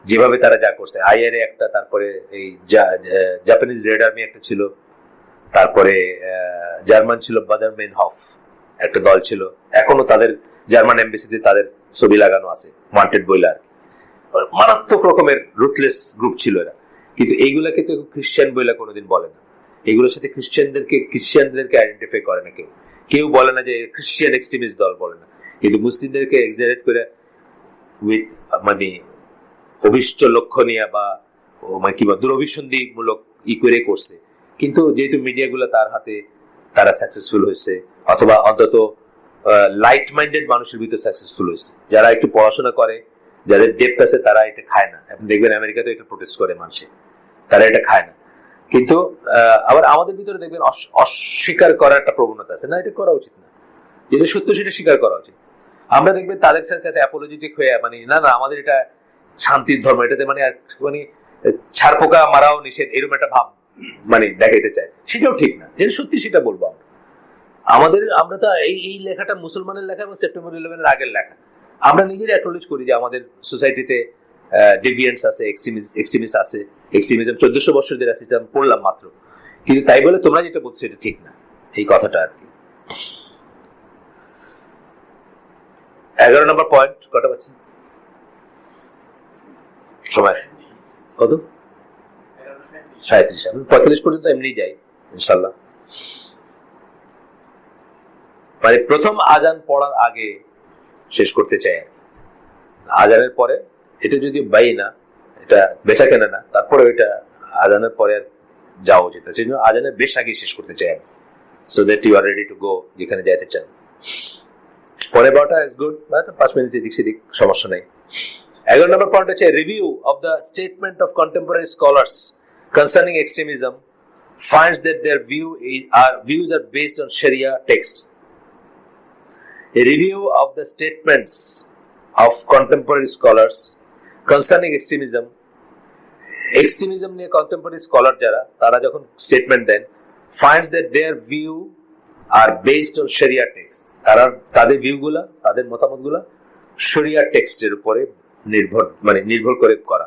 যেভাবে তারা যা করছে। আইআরএ একটা, তারপরে এই জাপানিজ রেড আর্মি একটা ছিল, তারপরে জার্মান ছিল বাদার মেন হফ একটা দল ছিল, এখনো তাদের জার্মান এমবেসিতে তাদের ছবি লাগানো আছে, ওয়ান্টেড বইলার। মারাত্মক রকমের রুথলেস গ্রুপ ছিল এরা, কিন্তু এইগুলাকে তো খ্রিস্টান বইলা কোনোদিন বলে না। এগুলোর সাথে খ্রিস্টানদেরকে আইডেন্টিফাই করে না কেউ বলে না যে খ্রিস্টান এক্সট্রিমিস্ট দল, বলে না। কিন্তু মুসলিমদেরকে এক্সাজারেট করে উইথ মানে অভিষ্ট লক্ষ্য নিয়ে বা কিংবা দুরভিসন্ধিমূলক করে করছে। কিন্তু যেহেতু মিডিয়াগুলো তার হাতে, তারা সাকসেসফুল হয়েছে, অথবা অন্তত লাইট মাইন্ডেড মানুষের ভিতরে সাকসেসফুল হয়েছে। যারা একটু পড়াশোনা করে, যাদের ডেপথ আছে, তারা এটা খায় না। আপনি দেখবেন আমেরিকাতে এটা প্রোটেস্ট করে মানুষে, তারা এটা খায় না। কিন্তু আবার আমাদের ভিতরে দেখবেন অস্বীকার করার একটা প্রবণতা আছে, না এটা করা উচিত না, যেটা সত্য সেটা স্বীকার করা উচিত। আমরা দেখবেন তাদের কাছে অ্যাপোলজিটিক হয়ে, মানে না আমাদের এটা শান্তির ধর্ম, এটাতে মানে ছাড় পোকা মারাও নিষেধ, এরকম একটা ভাব মানে দেখাইতে চায়, সেটাও ঠিক না। যেটা সত্যি সেটা বলবো আমরা তো এই লেখাটা মুসলমানের লেখা এবং সেপ্টেম্বর 11-এর আগের লেখা। আমরা নিজেরা অ্যাকনোলেজ করি যে আমাদের সোসাইটিতে ডেভিয়েন্টস আছে, এক্সট্রিমিস্ট আছে, এক্সট্রিমিজম 1400 বছর ধরে আছে, এটা পড়লাম মাত্র। কিন্তু তাই বলে তোমরা যেটা বলছো এটা ঠিক না, এই কথাটা আর কি। 11 নম্বর পয়েন্ট কটা পাচ্ছেন সময়? কত? 37। 45 পর্যন্ত এমনি যাই ইনশাল্লাহ। মানে প্রথম আজান পড়ার আগে শেষ করতে চাই, আজানের পরে এটা যদি বাই না, এটা বেচা কেনা না, তারপরে ওইটা আজানের পরে যাওয়া উচিত। সেই জন্য আজানের বেশ আগে শেষ করতে চাই আমি, so that you are ready to go যেখানে যাইতে চান। পরে 12টা ইজ গুড, 5 মিনিট এদিক সেদিক সমস্যা নেই। 11 নম্বর পয়েন্ট হচ্ছে review of the statement of contemporary scholars concerning extremism finds that their views are based on Sharia texts. A review of the statements of contemporary scholars concerning extremism নিয়ে contemporary scholar যারা, তারা যখন statement দেন, finds that their are based on sharia text. তারা তাদের ভিউগুলা, তাদের মতামতগুলা শরিয়া টেক্সটের উপরে নির্ভর করে করা।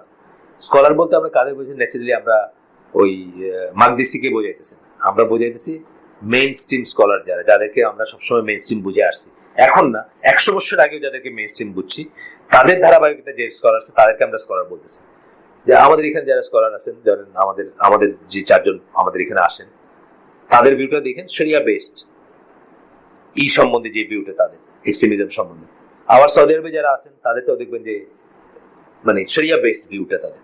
স্কলার বলতে আমরা কাদের বুঝি? ন্যাচারালি আমরা ওই মাকদিসিকে বোঝাইতেছি, আমরা বোঝাইতেছি মেইন স্ট্রিম স্কলার, যাদেরকে আমরা সবসময় মেইন স্ট্রিম বুঝে আসছি। এখন না, 100 বছর আগেও যাদেরকে মেইন স্ট্রিম বুঝছি, তাদের ধারাবাহিকতা যে স্কলার আছে তাদেরকে আমরা স্কলার বলতেছি। যে আমাদের এখানে যারা স্কলার আছেন, যারা আমাদের যে 4 জন আমাদের এখানে আসেন, তাদের ভিউটা দেখেন শরিয়া বেসড, সম্বন্ধে যে ভিউটা তাদের, এক্সট্রিমিজম সম্বন্ধে। আবার সৌদি আরবে যারা আছেন তাদেরটাও দেখবেন যে শরিয়া বেসড ভিউটা তাদের।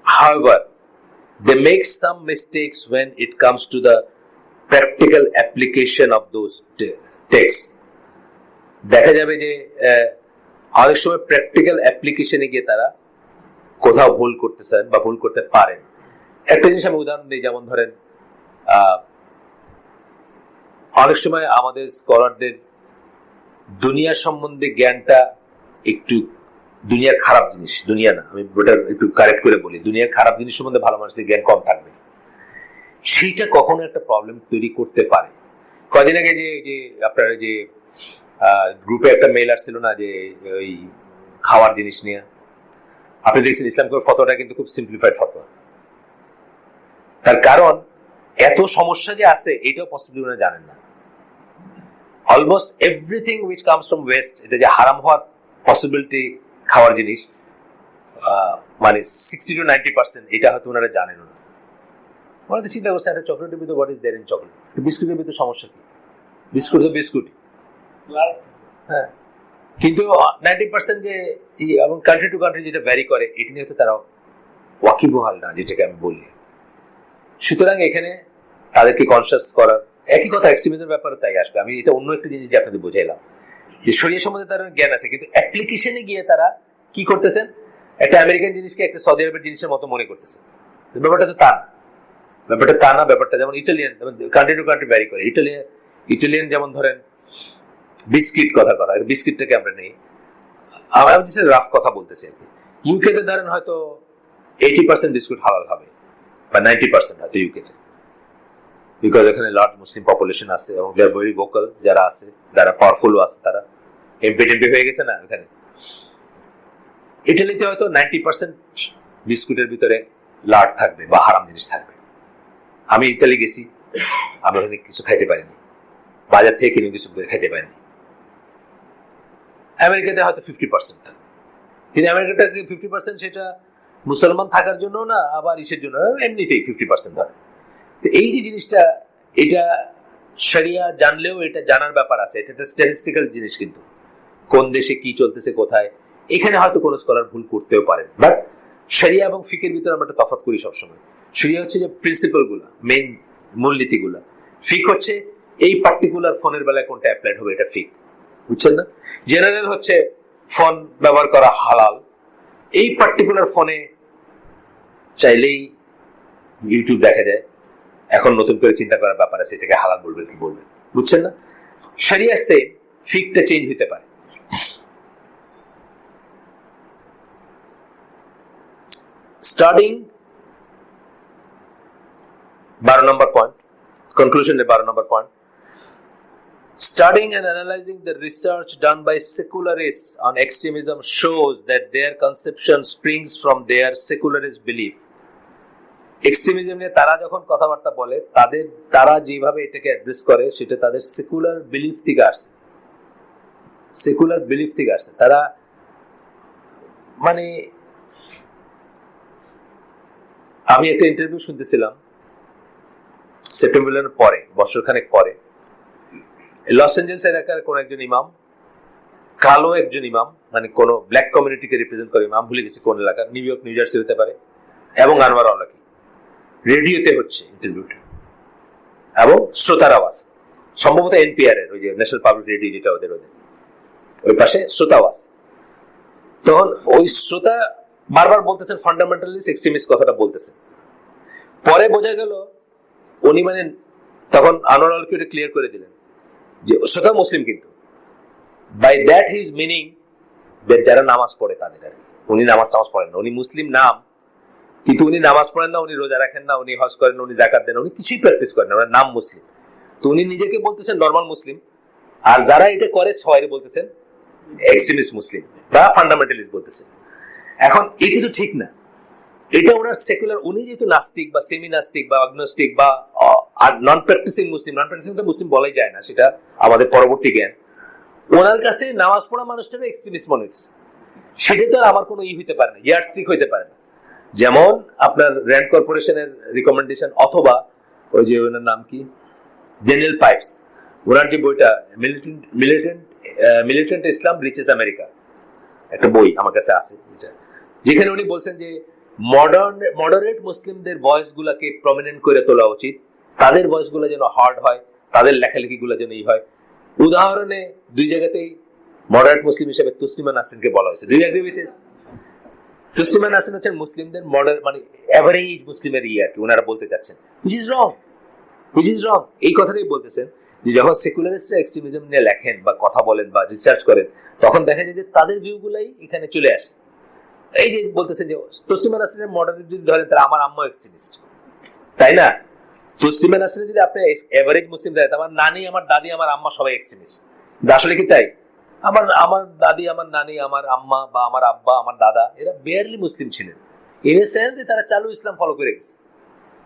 However, they make some mistakes when it comes to the practical application of those texts. দেখা যাবে যে অনেক সময় প্র্যাকটিক্যাল অ্যাপ্লিকেশনে গিয়ে তারা কোথাও ভুল করতেছেন বা ভুল করতে পারেন। একটা জিনিস আমি উদাহরণ দিই, যেমন ধরেন অনেক সময় আমাদের স্কলারদের দুনিয়া সম্বন্ধে জ্ঞানটা একটু, দুনিয়ার খারাপ জিনিস, দুনিয়া না, আমি ওটা একটু কারেক্ট করে বলি, দুনিয়ার খারাপ জিনিস সম্বন্ধে ভালো মানুষদের জ্ঞান কম থাকবে, সেইটা কখনো একটা প্রবলেম তৈরি করতে পারে। কদিন আগে যে আপনার যে গ্রুপে একটা মেল আসছিল না, যে ওই খাওয়ার জিনিস নিয়ে, আপনি দেখছেন ইসলামের ফতোয়াটা কিন্তু খুব সিম্পলিফাইড ফতোয়া। তার কারণ এত সমস্যা যে আছে এটাও পসিবলি ওরা জানেন না। Almost everything which comes from West, এটা যে হারাম হওয়ার পসিবিলিটি খাওয়ার জিনিস, 60 to 90% এটা হয়তো ওনারা জানেন না। ওনারা তো চিন্তা করছে একটা চকলেটের ভিতরে what is there in chocolate, বিস্কুটের ভিতরে সমস্যা কি? বিস্কুট তো বিস্কুট, হ্যাঁ, কিন্তু 90% যে এবং কান্ট্রি টু কান্ট্রি যেটা ভ্যারি করে, এটা নিয়ে তো তারা ওয়াকিবহাল না, যেটাকে আমি বলি। সুতরাং এখানে তাদেরকে কনসিয়াস করার, একই কথা এক্সট্রিমিজমের ব্যাপারে তাই আসবে। আমি এটা অন্য একটা জিনিস যে আপনাদের বোঝাইলাম, যে শরিয়া সম্বন্ধে তার জ্ঞান আছে, কিন্তু অ্যাপ্লিকেশনে গিয়ে তারা কি করতেছেন, একটা আমেরিকান জিনিসকে একটা সৌদি আরবের জিনিসের মতো মনে করতেছেন। ব্যাপারটা তো তা না, ব্যাপারটা যেমন Italian, country to country vary করে। ইটালিয়ান যেমন ধরেন বিস্কিট, কথা বিস্কিটটাকে আমরা নেই, আমরা রাফ কথা বলতেছি আর কি। ইউকেতে ধরেন হয়তো 80% বিস্কুট হালাল হবে, বা 90% হয়তো ইউকেতে, বিকজ এখানে লার্জ মুসলিম পপুলেশন আছে এবং দে আর ভেরি ভোকাল, যারা আছে, যারা পাওয়ারফুলও আছে, তারা এমপি হয়ে গেছে না এখানে। ইটালিতে হয়তো 90% বিস্কুটের ভিতরে লাট থাকবে বা হারাম জিনিস থাকবে। আমি ইটালি গেছি, আমি ওখানে কিছু খাইতে পারিনি, বাজার থেকে কিনে কিছু খাইতে পারিনি। আমেরিকাতে হয়তো 50% থাকবে, কিন্তু আমেরিকাটা 50% সেটা মুসলমান থাকার জন্য না, আবার ইসের জন্য, এমনিতেই 50% ধরে। এই যে জিনিসটা, এটা শরিয়া জানলেও এটা জানার ব্যাপার আছে, এটা একটা স্ট্যাটিস্টিক্যাল জিনিস, কিন্তু কোন দেশে কি চলতেছে কোথায়, এখানে হয়তো কোনো স্কলার ভুল করতেও পারেন। বাট শরিয়া এবং ফিকের ভিতরে আমরা একটা তফাৎ করি সবসময়। শরিয়া হচ্ছে যে প্রিন্সিপাল গুলা, মেইন মূলনীতি গুলা, ফিক হচ্ছে এই পার্টিকুলার ফোনের বেলায় কোনটা অ্যাপ্লাইড হবে, এটা ফিক, বুঝছেন না? জেনারেল হচ্ছে ফোন ব্যবহার করা হালাল, এই পার্টিকুলার ফোনে চাইলেই ইউটিউব দেখা যায়, এখন নতুন করে চিন্তা করার ব্যাপার আছে, এটাকে হালাল বলবেন কি বলবেন, বুঝছেন না? শরিয়া সেম, ফিকটা চেঞ্জ হতে পারে। স্টার্টিং 12 নম্বর পয়েন্ট, কনক্লুশনের 12 নম্বর point, studying and analyzing the research done by secularists on extremism shows that their conception springs from their secularist belief. Extremism নিয়ে তারা যখন কথাবার্তা বলে, তারা যেভাবে এটাকে অ্যাড্রেস করে সেটা তাদের সেকুলার বিলিফ থেকে আসছে, তারা আমি একটা ইন্টারভিউ শুনতেছিলাম সেপ্টেম্বরের পরে, বছরখানেক পরে, লস এঞ্জেলস এলাকার কোন একজন ইমাম, কালো একজন ইমাম, কোন ব্ল্যাক কমিউনিটিকে রিপ্রেজেন্ট করে ইমাম, ভুলে গেছি কোন এলাকার, নিউ ইয়র্ক, নিউ জার্সি হতে পারে, এবং আনোয়ার আওলাকি, রেডিওতে হচ্ছে ইন্টারভিউটা, এবং শ্রোতার আওয়াজ, সম্ভবত এনপিআর এর, ওই যে ন্যাশনাল পাবলিক রেডিও, যেটা ওদের ওই পাশে শ্রোতা আওয়াজ। তখন ওই শ্রোতা বারবার বলতেছেন ফান্ডামেন্টালিস্ট, এক্সট্রিমিস্ট কথাটা বলতেছেন। পরে বোঝা গেল উনি তখন আনোয়ার আওলাকি ওটা ক্লিয়ার করে দিলেন যে শ্রোতা মুসলিম, কিন্তু by that he is meaning যারা নামাজ পড়ে তাদের আর কি। উনি নামাজ পড়েন না, উনি মুসলিম নাম, কিন্তু উনি নামাজ পড়েন না, উনি রোজা রাখেন না, উনি হজ করেন না, উনি যাকাত দেন, উনি কিছুই প্র্যাকটিস করেন না, ওনার নাম মুসলিম। তো উনি নিজেকে বলতেছেন নর্মাল মুসলিম, আর যারা এটা করে সবাই বলতেছেন এক্সট্রিমিস্ট মুসলিম বা ফান্ডামেন্টালিস্ট বলতেছেন। এখন এটা তো ঠিক না, এটা ওনার সেকুলার, উনি যেহেতু নাস্তিক বা সেমি নাস্তিক বা অগনস্টিক বা নন প্র্যাকটিসিং মুসলিম, নন প্র্যাকটিসিং তো মুসলিম বলাই যায় না, সেটা আমাদের পরবর্তী জ্ঞান। ওনার কাছে নামাজ পড়া মানুষটাকে এক্সট্রিমিস্ট মনে হচ্ছে, সেটা তো আর আমার কোনো হইতে পারে না, ইয়ারস্টিক হইতে পারে না। যেমন আপনার র্যান্ড কর্পোরেশনের রিকমেন্ডেশন, অথবা ওই যে ওনার নাম কি, ড্যানিয়েল পাইপস, ওনার যে বইটা মিলিটেন্ট ইসলাম রিচেস আমেরিকা, একটা বই আমার কাছে আছে, যেখানে উনি বলছেন যে মডারেট মুসলিমদের ভয়েস গুলাকে প্রমিনেন্ট করে তোলা উচিত, তাদের ভয়েস গুলো যেন হার্ড হয়, তাদের লেখালেখি গুলো যেন এই হয়। উদাহরণে দুই জায়গাতেই মডারেট মুসলিম হিসেবে তসলিমা নাসরিনকে বলা হয়েছে। দুই এগ্রি উইথ? তসলিমা নাসরিন হচ্ছেন মুসলিমদের মডারেট, মানে এভারেজ মুসলিমের আর কি ওনারা বলতে চাচ্ছেন, হুইচ ইজ রং। এই কথাটাই বলতেছেন যে যখন সেকুলারিস্টরা এক্সট্রিমিজম নিয়ে লেখেন বা কথা বলেন বা রিসার্চ করেন, তখন দেখা যায় যে তাদের ভিউ গুলাই এখানে চলে আসে। এই যে বলতেছেন যে তসলিমা নাসরিনের মডারেট যদি ধরেন, তাহলে আমার আম্মা এক্সট্রিমিস্ট, তাই না? তসলিমা নাসরিন যদি আপনি এভারেজ মুসলিম দেয়, আমার নানি, আমার দাদি, আমার আম্মা সবাই এক্সট্রিমিস্ট। আসলে কি তাই? আমার দাদি, আমার নানি, আমার আম্মা বা আমার আব্বা, আমার দাদা, এরা বেয়ারলি মুসলিম ছিলেন, ইন এ সেন্স যে তারা চালু ইসলাম ফলো করে গেছে।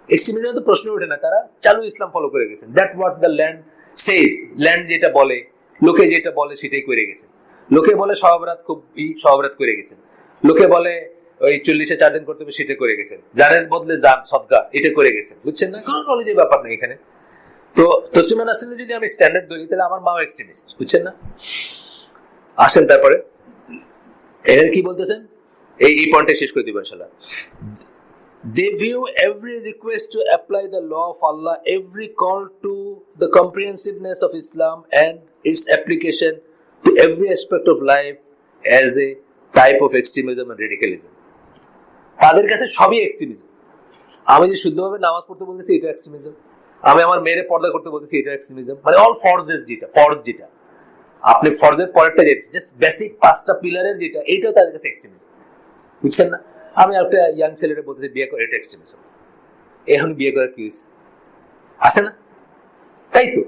এক্সট্রিমিজম তো প্রশ্ন ওঠে না, তারা চালু ইসলাম ফলো করে গেছেন। That what the land Sage, land যেটা বলে, লোকে যেটা বলে সেটাই করে গেছেন। লোকে বলে সহবরাত খুব সহবরাত করে গেছেন, লোকে বলে ওই 40-এ 4 দিন করতে হবে, সেটা করে গেছেন। জানের বদলে জান সদকা, এটা করে গেছেন, বুঝছেন না? কোনো নলেজের ব্যাপার নেই এখানে। তো তসলিমা নাসরিনের যদি আমি স্ট্যান্ডার্ড ধরি, তাহলে আমার মাও এক্সট্রিমিস্ট, বুঝছেন না? আসেন তারপরে এর কি বলতেছেন, এই পয়েন্টে শেষ করে দিব ইনশাআল্লাহ। They view every request to apply the law of Allah, every call to the comprehensiveness of Islam and its application to every aspect of life as a type of extremism and radicalism. তাদের কাছে সবই extremism. আমি যে শুদ্ধভাবে নামাজ পড়তে বলতেছি, এটা এক্সট্রিমিজম। আমি আমার মেয়েরে পর্দা করতে বলতেছি, এটা এক্সট্রিমিজম। মানে অল ফরজেস, যেটা ফরজ, যেটা আপনি ফরজের পরেরটা যেটা জাস্ট বেসিক 5টা পিলারের যেটা, এইটাও তাদের কাছে এক্সট্রিমিজম, বুঝছেন না? আমি একটা ইয়াং ছেলেটা বলতেছি বিয়ে করে, এটা এক্সট্রিমিজম। এখন বিয়ে করার কি হয়েছে? আছে না? তাই তো,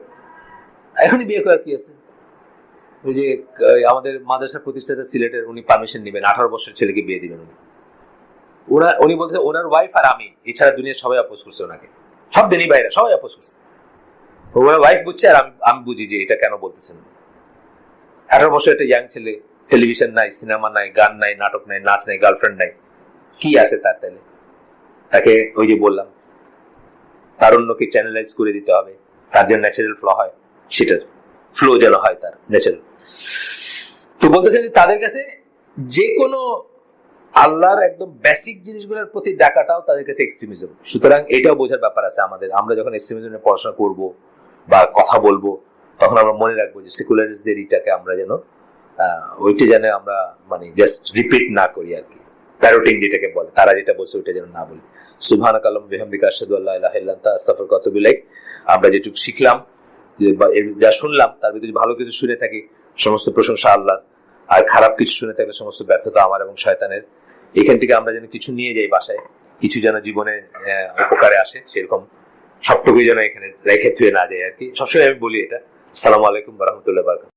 এখনই বিয়ে করার কি আছে? ওই যে আমাদের মাদ্রাসা প্রতিষ্ঠাতা সিলেটের, উনি পারমিশন নেবেন, 18 বছরের ছেলেকে বিয়ে দিবেন উনি বলতেছে ওনার ওয়াইফ আর আমি, এছাড়া দুনিয়ার সবাই অপোজ করছে ওনাকে, সব দিনই বাইরে সবাই অপোজ করছে। ওনার ওয়াইফ বুঝছে আর আমি বুঝি যে এটা কেন বলতেছেন। 18 বছর একটা ইয়াং ছেলে, টেলিভিশন নাই, সিনেমা নাই, গান নাই, নাটক নাই, নাচ নাই, গার্লফ্রেন্ড নাই, কি আছে তার? তাহলে তাকে ওই যে বললাম, তারুণ্যকে চ্যানেলাইজ করে দিতে হবে, তার যে ন্যাচারাল ফ্লো হয়, সেটার ফ্লো যেন হয় তার ন্যাচারাল। তো বলতেছেন যে তাদের কাছে যে কোনো আল্লাহর একদম বেসিক জিনিসগুলোর প্রতি ডাকাটাও তাদের কাছে এক্সট্রিমিজম। সুতরাং এটাও বোঝার ব্যাপার আছে আমাদের। আমরা যখন এক্সট্রিমিজম নিয়ে পড়াশোনা করব বা কথা বলবো, তখন আমরা মনে রাখবো যে সেকুলারিস্টদের এটাকে আমরা যেন ওইটা যেন আমরা মানে জাস্ট রিপিট না করি আর কি, প্যারোটিং যেটাকে বলে, তারা যেটা বলছে ওইটা যেন না বলি। সুবহানাকাল্লাহুম্মা বিহামদিকা আশহাদু আল্লা ইলাহা ইল্লা আনতা আস্তাগফিরুকা ওয়া আতুবু ইলাইক। আমরা যেটুকু শিখলাম, যে যা শুনলাম, তার ভিতরে ভালো কিছু শুনে থাকি, সমস্ত প্রশংসা আল্লাহর, আর খারাপ কিছু শুনে থাকলে সমস্ত ব্যর্থতা আমার এবং শয়তানের। এখান থেকে আমরা যেন কিছু নিয়ে যাই বাসায়, কিছু যেন জীবনে উপকারে আসে, সেরকম সবটুকুই যেন এখানে রেখে থুয়ে না যায় আর কি। সবসময় আমি বলি এটা। আসসালামু আলাইকুম ওয়া রাহমাতুল্লাহি ওয়া বারাকাতুহু।